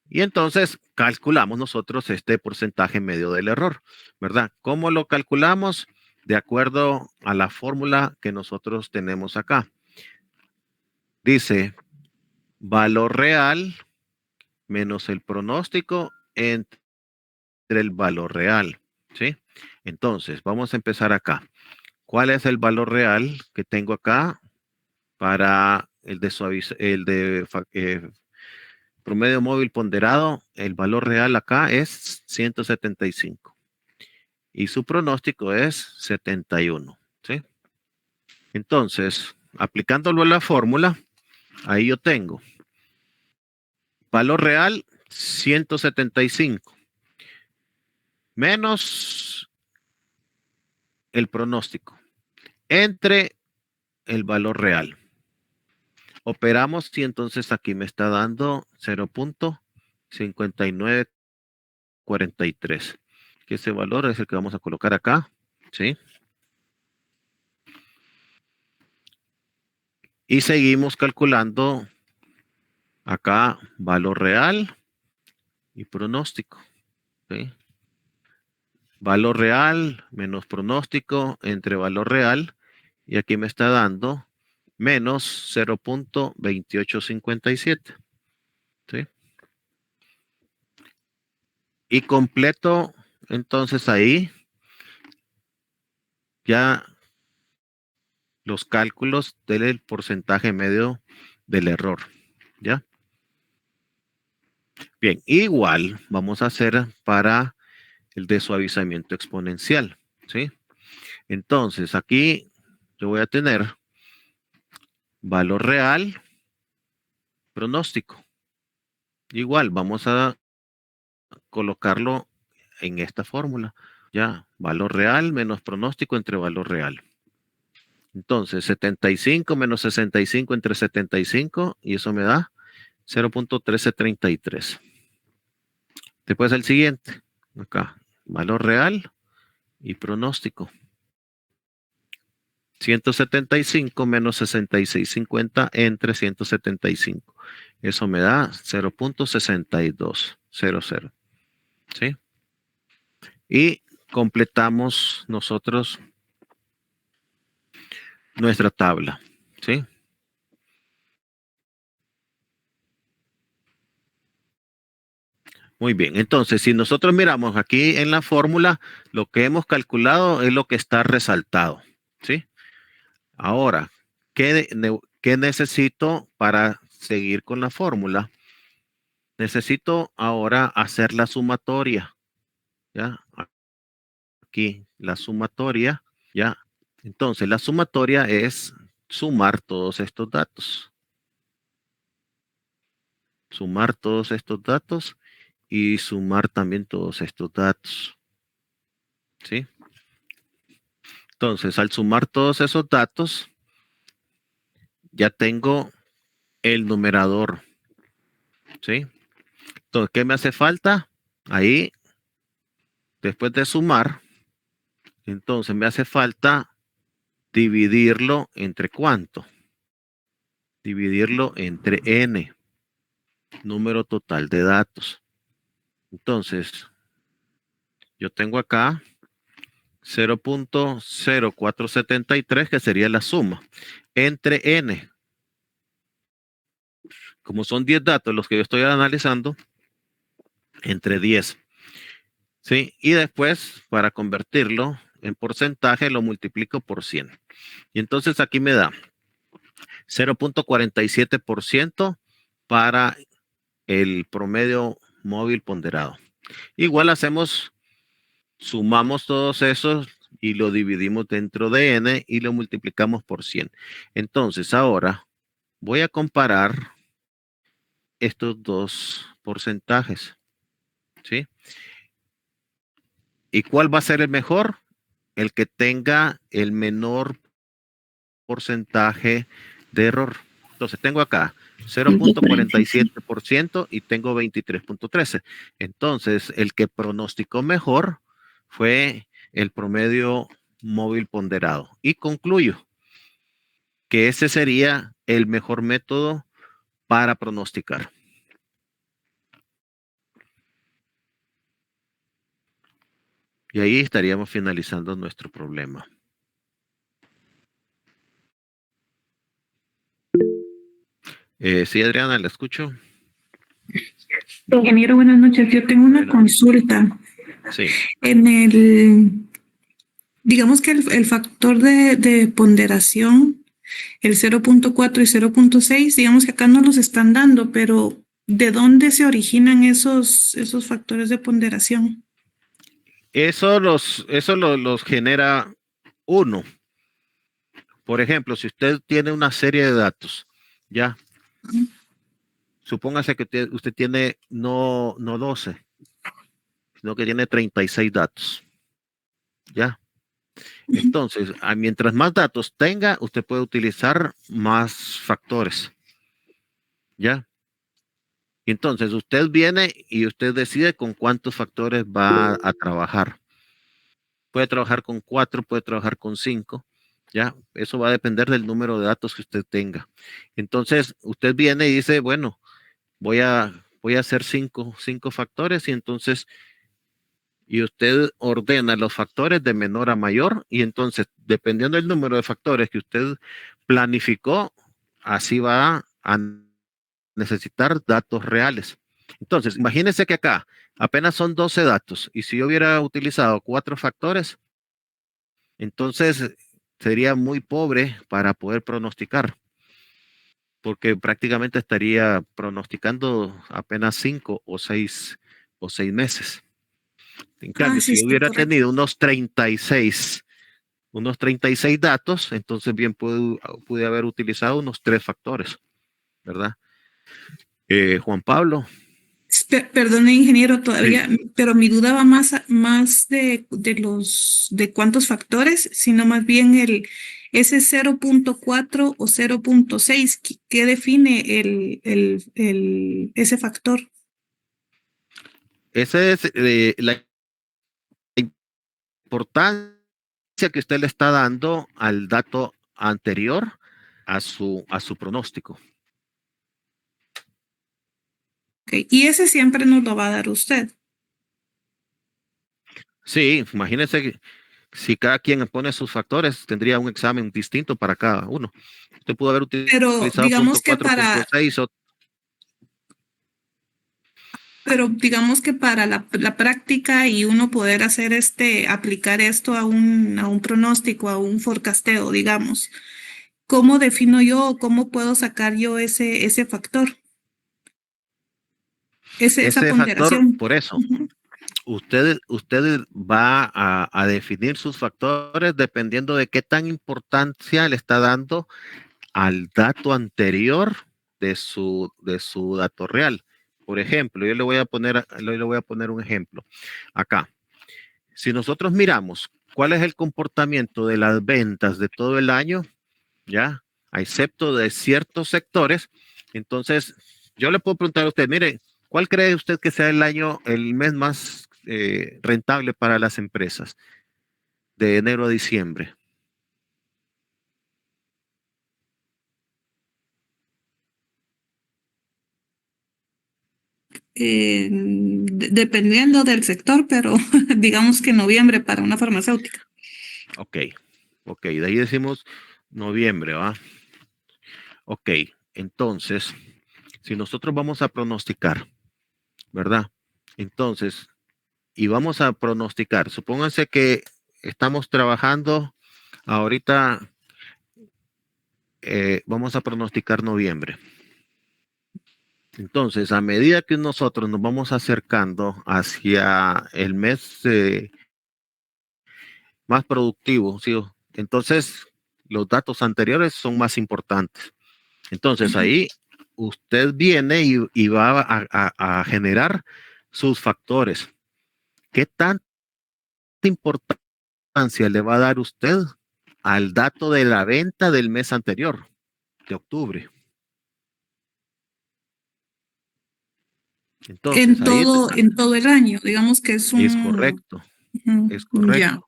Y entonces calculamos nosotros este porcentaje medio del error, ¿verdad? ¿Cómo lo calculamos? De acuerdo a la fórmula que nosotros tenemos acá. Dice, valor real menos el pronóstico entre el valor real, ¿sí? Entonces, vamos a empezar acá. ¿Cuál es el valor real que tengo acá para el de promedio móvil ponderado? El valor real acá es 175 y su pronóstico es 71, ¿sí? Entonces, aplicándolo a la fórmula, ahí yo tengo valor real 175 menos el pronóstico entre el valor real. Operamos y entonces aquí me está dando 0.5943. Que ese valor es el que vamos a colocar acá, ¿sí? Y seguimos calculando acá valor real y pronóstico, ¿sí? Valor real menos pronóstico entre valor real y aquí me está dando menos 0.2857, ¿sí? Y completo, entonces ahí ya los cálculos del porcentaje medio del error. ¿Ya? Bien, igual vamos a hacer para el de suavizamiento exponencial. ¿Sí? Entonces, aquí yo voy a tener valor real, pronóstico. Igual, vamos a colocarlo en esta fórmula. Ya, valor real menos pronóstico entre valor real. Entonces, 75 menos 65 entre 75 y eso me da 0.1333. Después el siguiente. Acá, valor real y pronóstico. 175 menos 6650 entre 175. Eso me da 0.6200. ¿Sí? Y completamos nosotros nuestra tabla. ¿Sí? Muy bien. Entonces, si nosotros miramos aquí en la fórmula, lo que hemos calculado es lo que está resaltado. ¿Sí? Ahora, ¿qué necesito para seguir con la fórmula? Necesito ahora hacer la sumatoria. ¿Ya? Aquí, la sumatoria. ¿Ya? Entonces, la sumatoria es sumar todos estos datos. Sumar todos estos datos y sumar también todos estos datos. ¿Sí? Entonces, al sumar todos esos datos, ya tengo el numerador. ¿Sí? Entonces, ¿qué me hace falta? Ahí, después de sumar, entonces me hace falta dividirlo entre ¿cuánto? Dividirlo entre n, número total de datos. Entonces, yo tengo acá 0.0473, que sería la suma, entre n. Como son 10 datos los que yo estoy analizando, entre 10. ¿Sí? Y después, para convertirlo en porcentaje, lo multiplico por 100. Y entonces aquí me da 0.47% para el promedio móvil ponderado. Igual sumamos todos esos y lo dividimos dentro de n y lo multiplicamos por 100. Entonces ahora voy a comparar estos dos porcentajes. ¿Sí? ¿Y cuál va a ser el mejor? El que tenga el menor porcentaje de error. Entonces tengo acá 0.47% y tengo 23.13. Entonces el que pronosticó mejor fue el promedio móvil ponderado. Y concluyo que ese sería el mejor método para pronosticar. Y ahí estaríamos finalizando nuestro problema. Sí, Adriana, la escucho. Ingeniero, buenas noches. Yo tengo una consulta. Sí. Digamos que el factor de ponderación, el 0.4 y 0.6, digamos que acá no los están dando, pero ¿de dónde se originan esos factores de ponderación? Eso los genera uno. Por ejemplo, si usted tiene una serie de datos, ya. Supóngase que usted tiene no 12, sino que tiene 36 datos. Ya. Entonces, mientras más datos tenga, usted puede utilizar más factores. ¿Ya? Y entonces usted viene y usted decide con cuántos factores va a trabajar. Puede trabajar con 4, puede trabajar con 5. ¿Ya? Eso va a depender del número de datos que usted tenga. Entonces, usted viene y dice, bueno, voy a hacer 5 factores y entonces... Y usted ordena los factores de menor a mayor y entonces, dependiendo del número de factores que usted planificó, así va a necesitar datos reales. Entonces, imagínense que acá apenas son 12 datos y si yo hubiera utilizado 4 factores, entonces sería muy pobre para poder pronosticar, porque prácticamente estaría pronosticando apenas 5 o 6 meses. En cambio, Sí, si yo sí, hubiera correcto. tenido unos 36 datos, entonces bien pude haber utilizado unos 3 factores, ¿verdad? Juan Pablo. Perdone, ingeniero, Sí. todavía, pero mi duda va más de cuántos factores, sino más bien ese 0.4 o 0.6, ¿qué define ese factor? Esa es la importancia que usted le está dando al dato anterior a su pronóstico. Okay. Y ese siempre nos lo va a dar usted. Sí, imagínese que si cada quien pone sus factores, tendría un examen distinto para cada uno. Usted pudo haber Pero utilizado digamos punto que 4, punto 6 o Pero digamos que para la práctica y uno poder hacer aplicar esto a un pronóstico, a un forecasteo, digamos, ¿cómo defino yo o cómo puedo sacar yo ese factor? Esa ese factor, ponderación. por eso, Ujú. usted va a definir sus factores dependiendo de qué tan importancia le está dando al dato anterior de su dato real. Por ejemplo, yo le voy a poner un ejemplo. Acá, si nosotros miramos cuál es el comportamiento de las ventas de todo el año, ya, excepto de ciertos sectores, entonces yo le puedo preguntar a usted, mire, ¿cuál cree usted que sea el mes más rentable para las empresas de enero a diciembre? Dependiendo del sector, pero digamos que noviembre para una farmacéutica. Ok, de ahí decimos noviembre, ¿va? Ok, entonces, si nosotros vamos a pronosticar, ¿verdad? Entonces, y vamos a pronosticar, supónganse que estamos trabajando ahorita, vamos a pronosticar noviembre. Entonces, a medida que nosotros nos vamos acercando hacia el mes más productivo, ¿sí? Entonces los datos anteriores son más importantes. Entonces ahí usted viene y va a generar sus factores. ¿Qué tanta importancia le va a dar usted al dato de la venta del mes anterior, de octubre? Entonces ahí En todo el año, digamos que es es un... correcto, Ujú, es ya. correcto.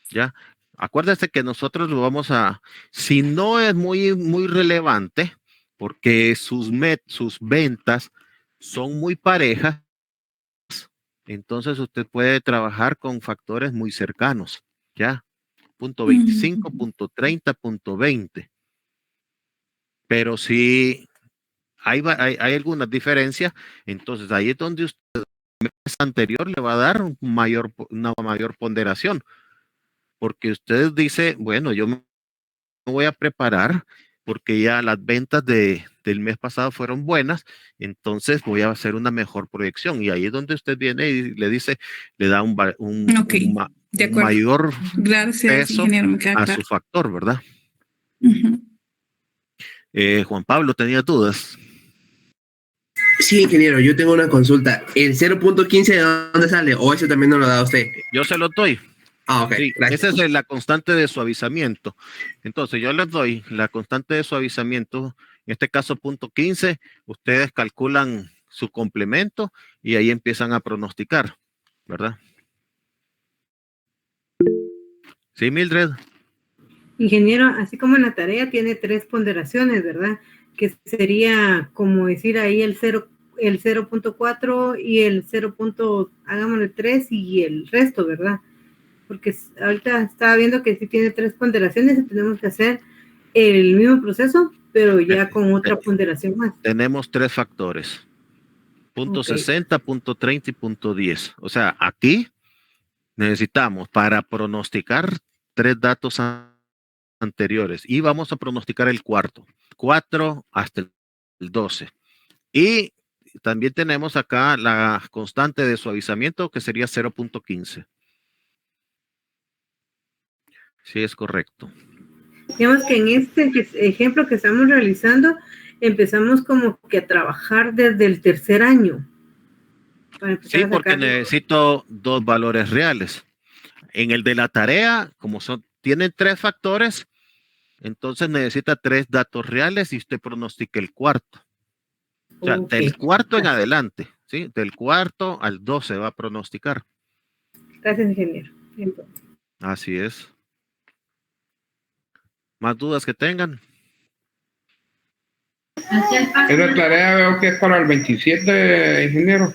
¿Ya? Acuérdese que nosotros lo vamos si no es muy relevante, porque sus ventas son muy parejas, entonces usted puede trabajar con factores muy cercanos, ¿ya? Punto 25, punto 30, punto 20. Pero si hay algunas diferencias, entonces ahí es donde usted el mes anterior le va a dar una mayor ponderación, porque usted dice, bueno, yo me voy a preparar porque ya las ventas del mes pasado fueron buenas, entonces voy a hacer una mejor proyección. Y ahí es donde usted viene y le dice, le da Ok, de un acuerdo. mayor Gracias, peso ingeniero, me queda a claro. su factor, ¿verdad? Ujú. Juan Pablo, ¿tenía dudas? Sí, ingeniero, yo tengo una consulta. ¿El 0.15 de dónde sale? ¿O eso también no lo da usted? Yo se lo doy. Ah, ok, Sí, gracias. esa es la constante de suavizamiento. Entonces, yo les doy la constante de suavizamiento, en este caso punto 15, ustedes calculan su complemento y ahí empiezan a pronosticar, ¿verdad? Sí, Mildred. Ingeniero, así como en la tarea tiene 3 ponderaciones, ¿verdad? Que sería como decir ahí el 0.4 y el 0. Hagámosle 3 y el resto, ¿verdad? Porque ahorita estaba viendo que sí tiene 3 ponderaciones y tenemos que hacer el mismo proceso, pero ya con otra ponderación más. Tenemos 3 factores. punto Ok. 60, punto 30 y punto 10. O sea, aquí necesitamos para pronosticar 3 datos anteriores y vamos a pronosticar el cuarto, 4 hasta el 12. Y también tenemos acá la constante de suavizamiento que sería 0.15. Sí, es correcto. Digamos que en este ejemplo que estamos realizando, empezamos como que a trabajar desde el tercer año. Para empezar Sí, a porque sacar. necesito 2 valores reales. En el de la tarea, como tienen 3 factores, entonces necesita 3 datos reales y usted pronostica el cuarto. O sea, Ok. del cuarto en adelante, ¿sí? Del cuarto al 12 va a pronosticar. Gracias, ingeniero. Entonces, Así es. ¿Más dudas que tengan? Esa tarea veo que es para el 27, ingeniero.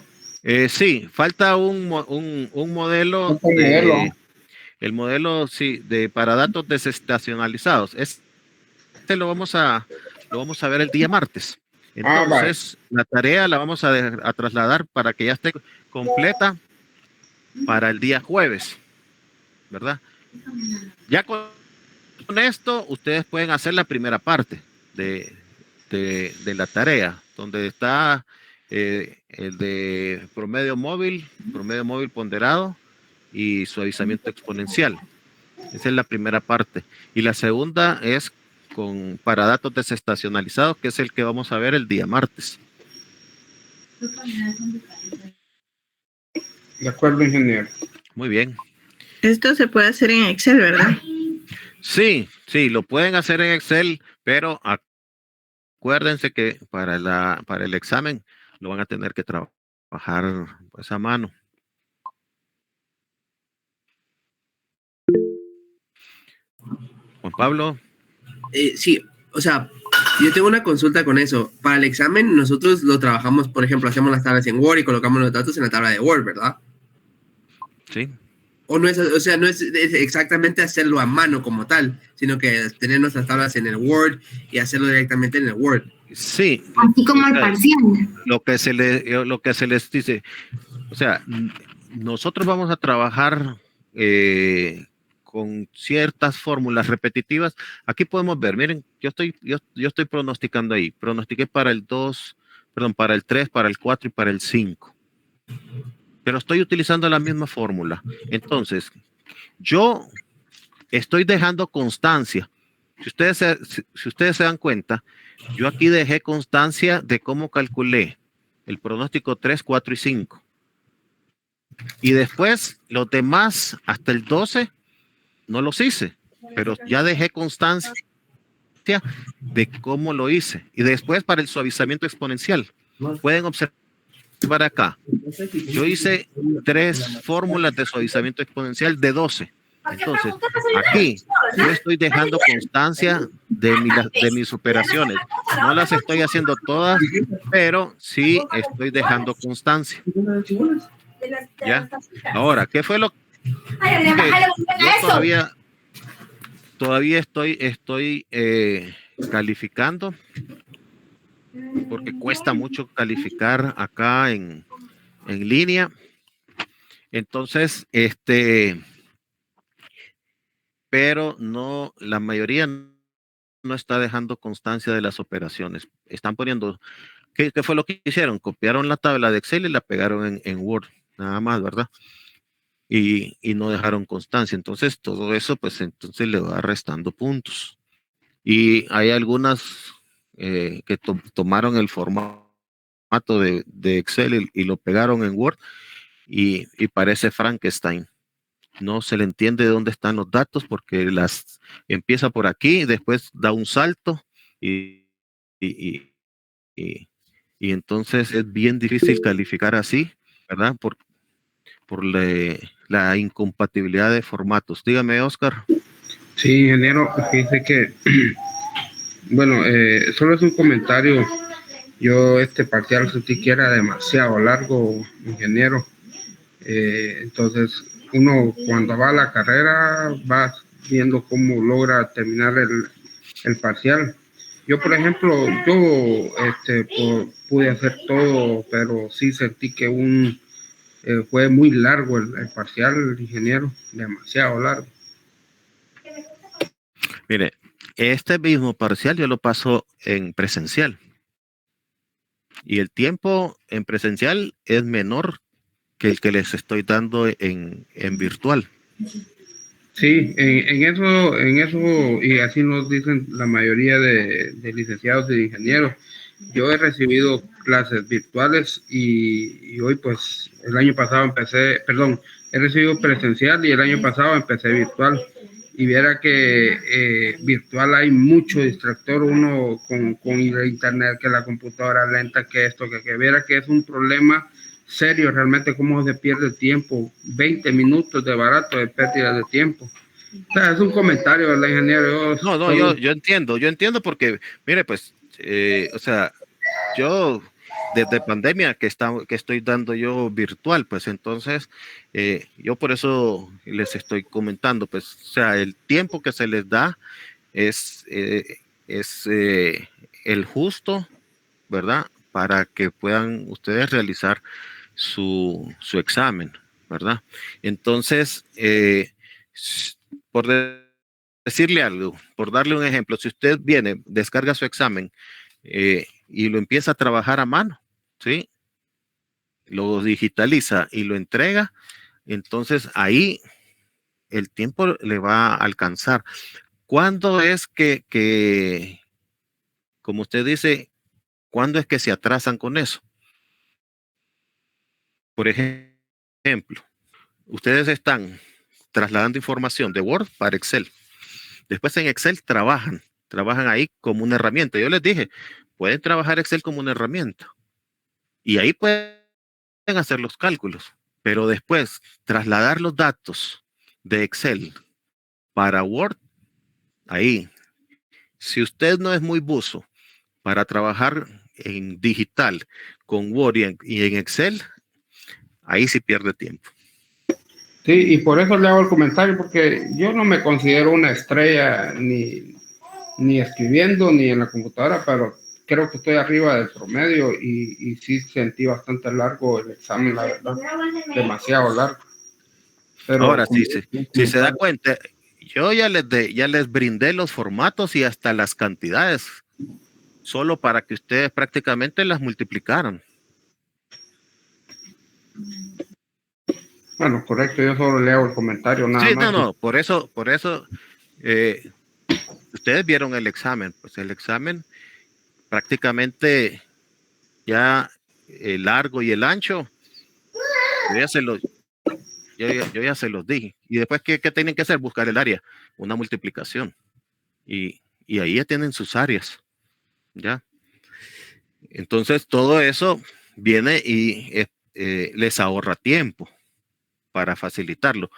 Sí, falta un modelo Falta un modelo. el modelo sí, para datos desestacionalizados. Este lo vamos a ver el día martes. Entonces, la tarea la vamos a trasladar para que ya esté completa para el día jueves, ¿verdad? Ya con esto, ustedes pueden hacer la primera parte de la tarea, donde está el de promedio móvil ponderado y suavizamiento exponencial. Esa es la primera parte. Y la segunda es para datos desestacionalizados, que es el que vamos a ver el día martes. De acuerdo, ingeniero. Muy bien. Esto se puede hacer en Excel, ¿verdad? Sí, lo pueden hacer en Excel, pero acuérdense que para el examen lo van a tener que trabajar pues, a mano. Juan Pablo. Sí, o sea, yo tengo una consulta con eso. Para el examen nosotros lo trabajamos, por ejemplo, hacemos las tablas en Word y colocamos los datos en la tabla de Word, ¿verdad? Sí. O no es, o sea, no es exactamente hacerlo a mano como tal, sino que tener nuestras tablas en el Word y hacerlo directamente en el Word. Sí. Así como el parcial. Lo que se les dice, o sea, nosotros vamos a trabajar con ciertas fórmulas repetitivas. Aquí podemos ver, miren, yo estoy pronosticando ahí. Pronostiqué para el 2, perdón, para el 3, para el 4 y para el 5. Pero estoy utilizando la misma fórmula. Entonces, yo estoy dejando constancia. Si ustedes se dan cuenta, yo aquí dejé constancia de cómo calculé el pronóstico 3, 4 y 5. Y después, los demás, hasta el 12, no los hice, pero ya dejé constancia de cómo lo hice. Y después, para el suavizamiento exponencial, pueden observar acá. Yo hice 3 fórmulas de suavizamiento exponencial de 12. Entonces, aquí yo estoy dejando constancia de mis operaciones. No las estoy haciendo todas, pero sí estoy dejando constancia. ¿Ya? Ahora, ¿qué fue lo que yo todavía estoy calificando? Porque cuesta mucho calificar acá en línea. Entonces, pero no, la mayoría no está dejando constancia de las operaciones. Están poniendo, ¿qué fue lo que hicieron? Copiaron la tabla de Excel y la pegaron en Word, nada más, ¿verdad? Y no dejaron constancia. Entonces, todo eso, pues entonces le va restando puntos. Y hay algunas que tomaron el formato de Excel y lo pegaron en Word y parece Frankenstein. No se le entiende de dónde están los datos porque empieza por aquí, después da un salto y entonces es bien difícil calificar así, ¿verdad? Por la incompatibilidad de formatos. Dígame, Oscar. Sí, ingeniero, dice que, bueno, solo es un comentario. Yo este parcial sentí que era demasiado largo, ingeniero. Entonces, uno cuando va a la carrera va viendo cómo logra terminar el parcial. Yo, por ejemplo, yo pude hacer todo, pero sí sentí que fue muy largo el parcial, ingeniero, demasiado largo. Mire, este mismo parcial yo lo paso en presencial. Y el tiempo en presencial es menor que el que les estoy dando en virtual. Sí, en eso, y así nos dicen la mayoría de licenciados y ingenieros. Yo he recibido clases virtuales y hoy, pues, el año pasado he recibido presencial y el año pasado empecé virtual. Y viera que virtual hay mucho distractor, uno con el internet, que la computadora lenta, que esto, que viera que es un problema serio realmente cómo se pierde tiempo, 20 minutos de barato de pérdida de tiempo. O sea, es un comentario del ingeniero. Yo entiendo porque, mire, pues, o sea, yo desde pandemia que estoy dando yo virtual, pues entonces yo por eso les estoy comentando, pues, o sea, el tiempo que se les da es el justo, ¿verdad? Para que puedan ustedes realizar su examen, ¿verdad? Entonces, por decirle algo, por darle un ejemplo, si usted viene, descarga su examen y lo empieza a trabajar a mano, ¿sí? Lo digitaliza y lo entrega, entonces ahí el tiempo le va a alcanzar. ¿Cuándo es que, como usted dice, cuándo es que se atrasan con eso? Por ejemplo, ustedes están trasladando información de Word para Excel. Después en Excel trabajan ahí como una herramienta. Yo les dije, pueden trabajar Excel como una herramienta. Y ahí pueden hacer los cálculos. Pero después, trasladar los datos de Excel para Word, ahí. Si usted no es muy buzo para trabajar en digital con Word y en Excel, ahí sí pierde tiempo. Sí, y por eso le hago el comentario, porque yo no me considero una estrella ni escribiendo ni en la computadora, pero creo que estoy arriba del promedio y sí sentí bastante largo el examen, la verdad, demasiado largo. Pero ahora, si se da cuenta, yo ya les brindé los formatos y hasta las cantidades, solo para que ustedes prácticamente las multiplicaran. Bueno, correcto, yo solo le hago el comentario nada más. No, por eso, ustedes vieron el examen, pues el examen prácticamente ya el largo y el ancho, yo ya se los dije. Y después, ¿qué tienen que hacer? Buscar el área, una multiplicación. Y ahí ya tienen sus áreas, ¿ya? Entonces, todo eso viene y les ahorra tiempo para facilitarlo.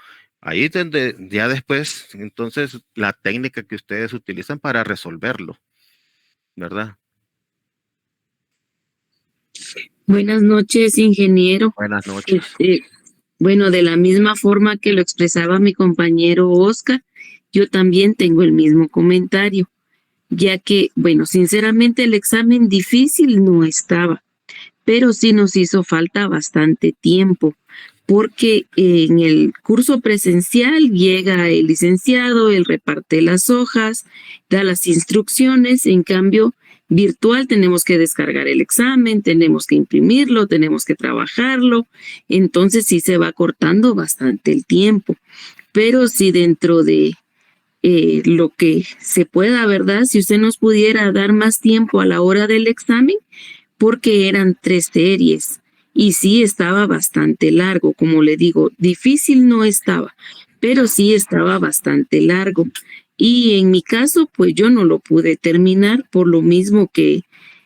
Ahí es donde ya después, entonces, la técnica que ustedes utilizan para resolverlo, ¿verdad? Buenas noches, ingeniero. Buenas noches. Bueno, de la misma forma que lo expresaba mi compañero Oscar, yo también tengo el mismo comentario, ya que, bueno, sinceramente el examen difícil no estaba, pero sí nos hizo falta bastante tiempo, porque en el curso presencial llega el licenciado, él reparte las hojas, da las instrucciones, en cambio virtual tenemos que descargar el examen, tenemos que imprimirlo, tenemos que trabajarlo, entonces sí se va cortando bastante el tiempo, pero si dentro de lo que se pueda, ¿verdad? Si usted nos pudiera dar más tiempo a la hora del examen, porque eran 3 series y sí estaba bastante largo, como le digo, difícil no estaba, pero sí estaba bastante largo. Y en mi caso, pues yo no lo pude terminar por lo mismo que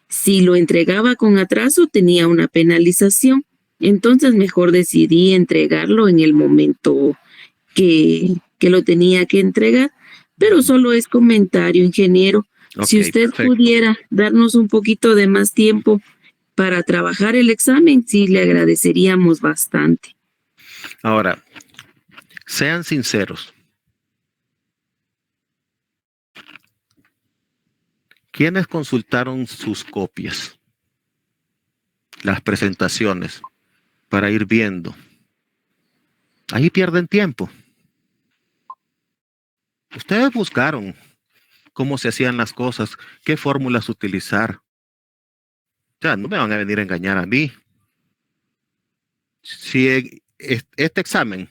si lo entregaba con atraso tenía una penalización. Entonces mejor decidí entregarlo en el momento que lo tenía que entregar, pero solo es comentario, ingeniero. Si usted pudiera darnos un poquito de más tiempo para trabajar el examen, sí le agradeceríamos bastante. Ahora, sean sinceros. ¿quiénes consultaron sus copias? Las presentaciones, para ir viendo. Ahí pierden tiempo. Ustedes buscaron cómo se hacían las cosas, qué fórmulas utilizar. O sea, no me van a venir a engañar a mí. Si este examen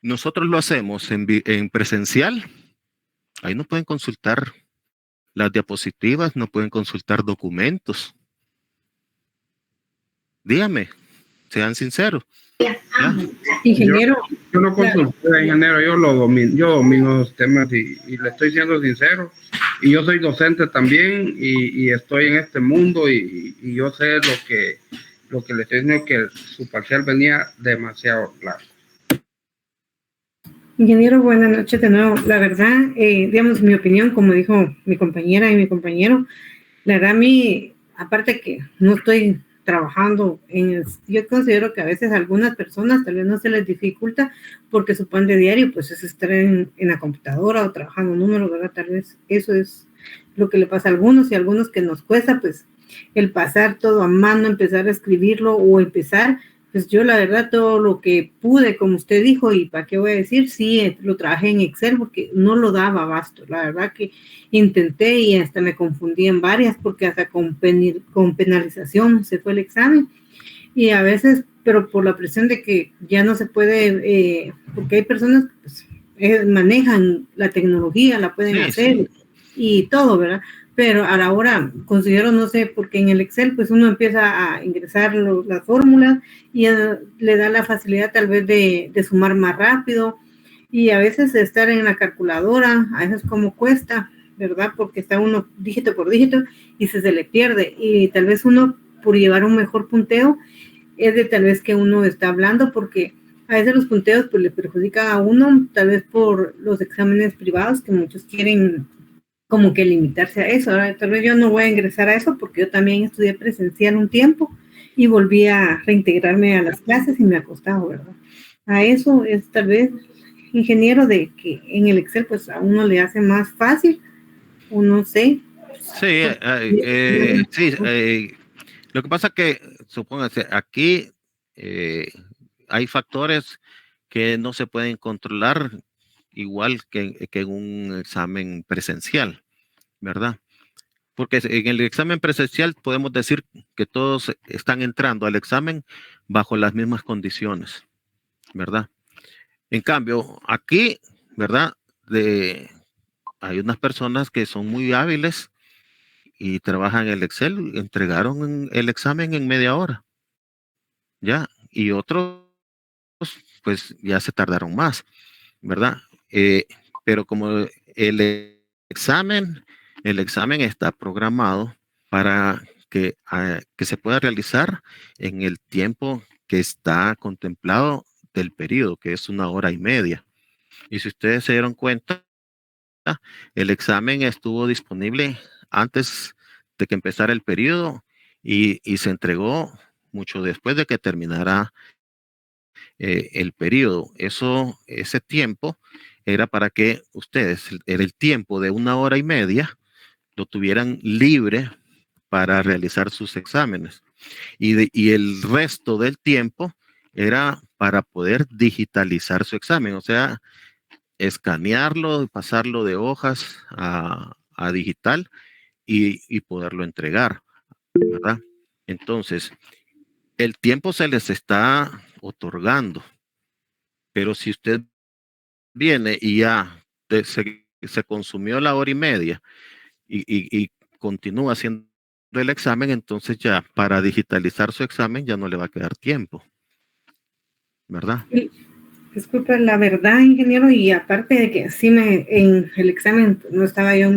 nosotros lo hacemos en presencial, ahí no pueden consultar las diapositivas, no pueden consultar documentos. Dígame, sean sinceros. ¿Ya? Ingeniero. Yo no consulté, ingeniero, yo domino los temas y le estoy siendo sincero. Y yo soy docente también y estoy en este mundo y yo sé lo que le estoy diciendo, que su parcial venía demasiado largo. Ingeniero, buenas noches de nuevo. La verdad, digamos, mi opinión, como dijo mi compañera y mi compañero, la verdad a mí, aparte que no estoy trabajando yo considero que a veces a algunas personas tal vez no se les dificulta porque su pan de diario pues es estar en la computadora o trabajando números, ¿verdad? Tal vez eso es lo que le pasa a algunos y a algunos que nos cuesta pues el pasar todo a mano, empezar a escribirlo o empezar, pues yo la verdad todo lo que pude, como usted dijo, y para qué voy a decir, sí, lo trabajé en Excel porque no lo daba abasto, la verdad que intenté y hasta me confundí en varias porque hasta con penalización se fue el examen y a veces, pero por la presión de que ya no se puede, porque hay personas que pues, manejan la tecnología, la pueden hacer y todo, ¿verdad? Pero a la hora, considero, no sé, porque en el Excel pues uno empieza a ingresar las fórmulas y le da la facilidad tal vez de sumar más rápido y a veces estar en la calculadora, a veces como cuesta, ¿verdad? Porque está uno dígito por dígito y se le pierde y tal vez uno por llevar un mejor punteo es de tal vez que uno está hablando porque a veces los punteos pues le perjudican a uno, tal vez por los exámenes privados que muchos quieren como que limitarse a eso. Ahora, tal vez yo no voy a ingresar a eso porque yo también estudié presencial un tiempo y volví a reintegrarme a las clases y me ha costado, ¿verdad? A eso es tal vez, ingeniero, de que en el Excel pues a uno le hace más fácil, o no sé. Sí, lo que pasa que, supóngase, aquí hay factores que no se pueden controlar igual que en un examen presencial, ¿verdad? Porque en el examen presencial podemos decir que todos están entrando al examen bajo las mismas condiciones, ¿verdad? En cambio, aquí, ¿verdad? Hay unas personas que son muy hábiles y trabajan en el Excel, entregaron el examen en media hora, ¿ya? Y otros, pues ya se tardaron más, ¿verdad? Pero como el examen está programado para que se pueda realizar en el tiempo que está contemplado del periodo, que es 1 hora y media. Y si ustedes se dieron cuenta, el examen estuvo disponible antes de que empezara el periodo y se entregó mucho después de que terminara el periodo. Ese tiempo era para que ustedes, era el tiempo de 1 hora y media, lo tuvieran libre para realizar sus exámenes. Y el resto del tiempo era para poder digitalizar su examen, o sea, escanearlo, pasarlo de hojas a digital y poderlo entregar, ¿verdad? Entonces, el tiempo se les está otorgando, pero si usted viene y ya se consumió la 1 hora y media y continúa haciendo el examen, entonces ya para digitalizar su examen ya no le va a quedar tiempo, ¿verdad? Disculpe, la verdad, ingeniero, y aparte de que sí en el examen no estaba yo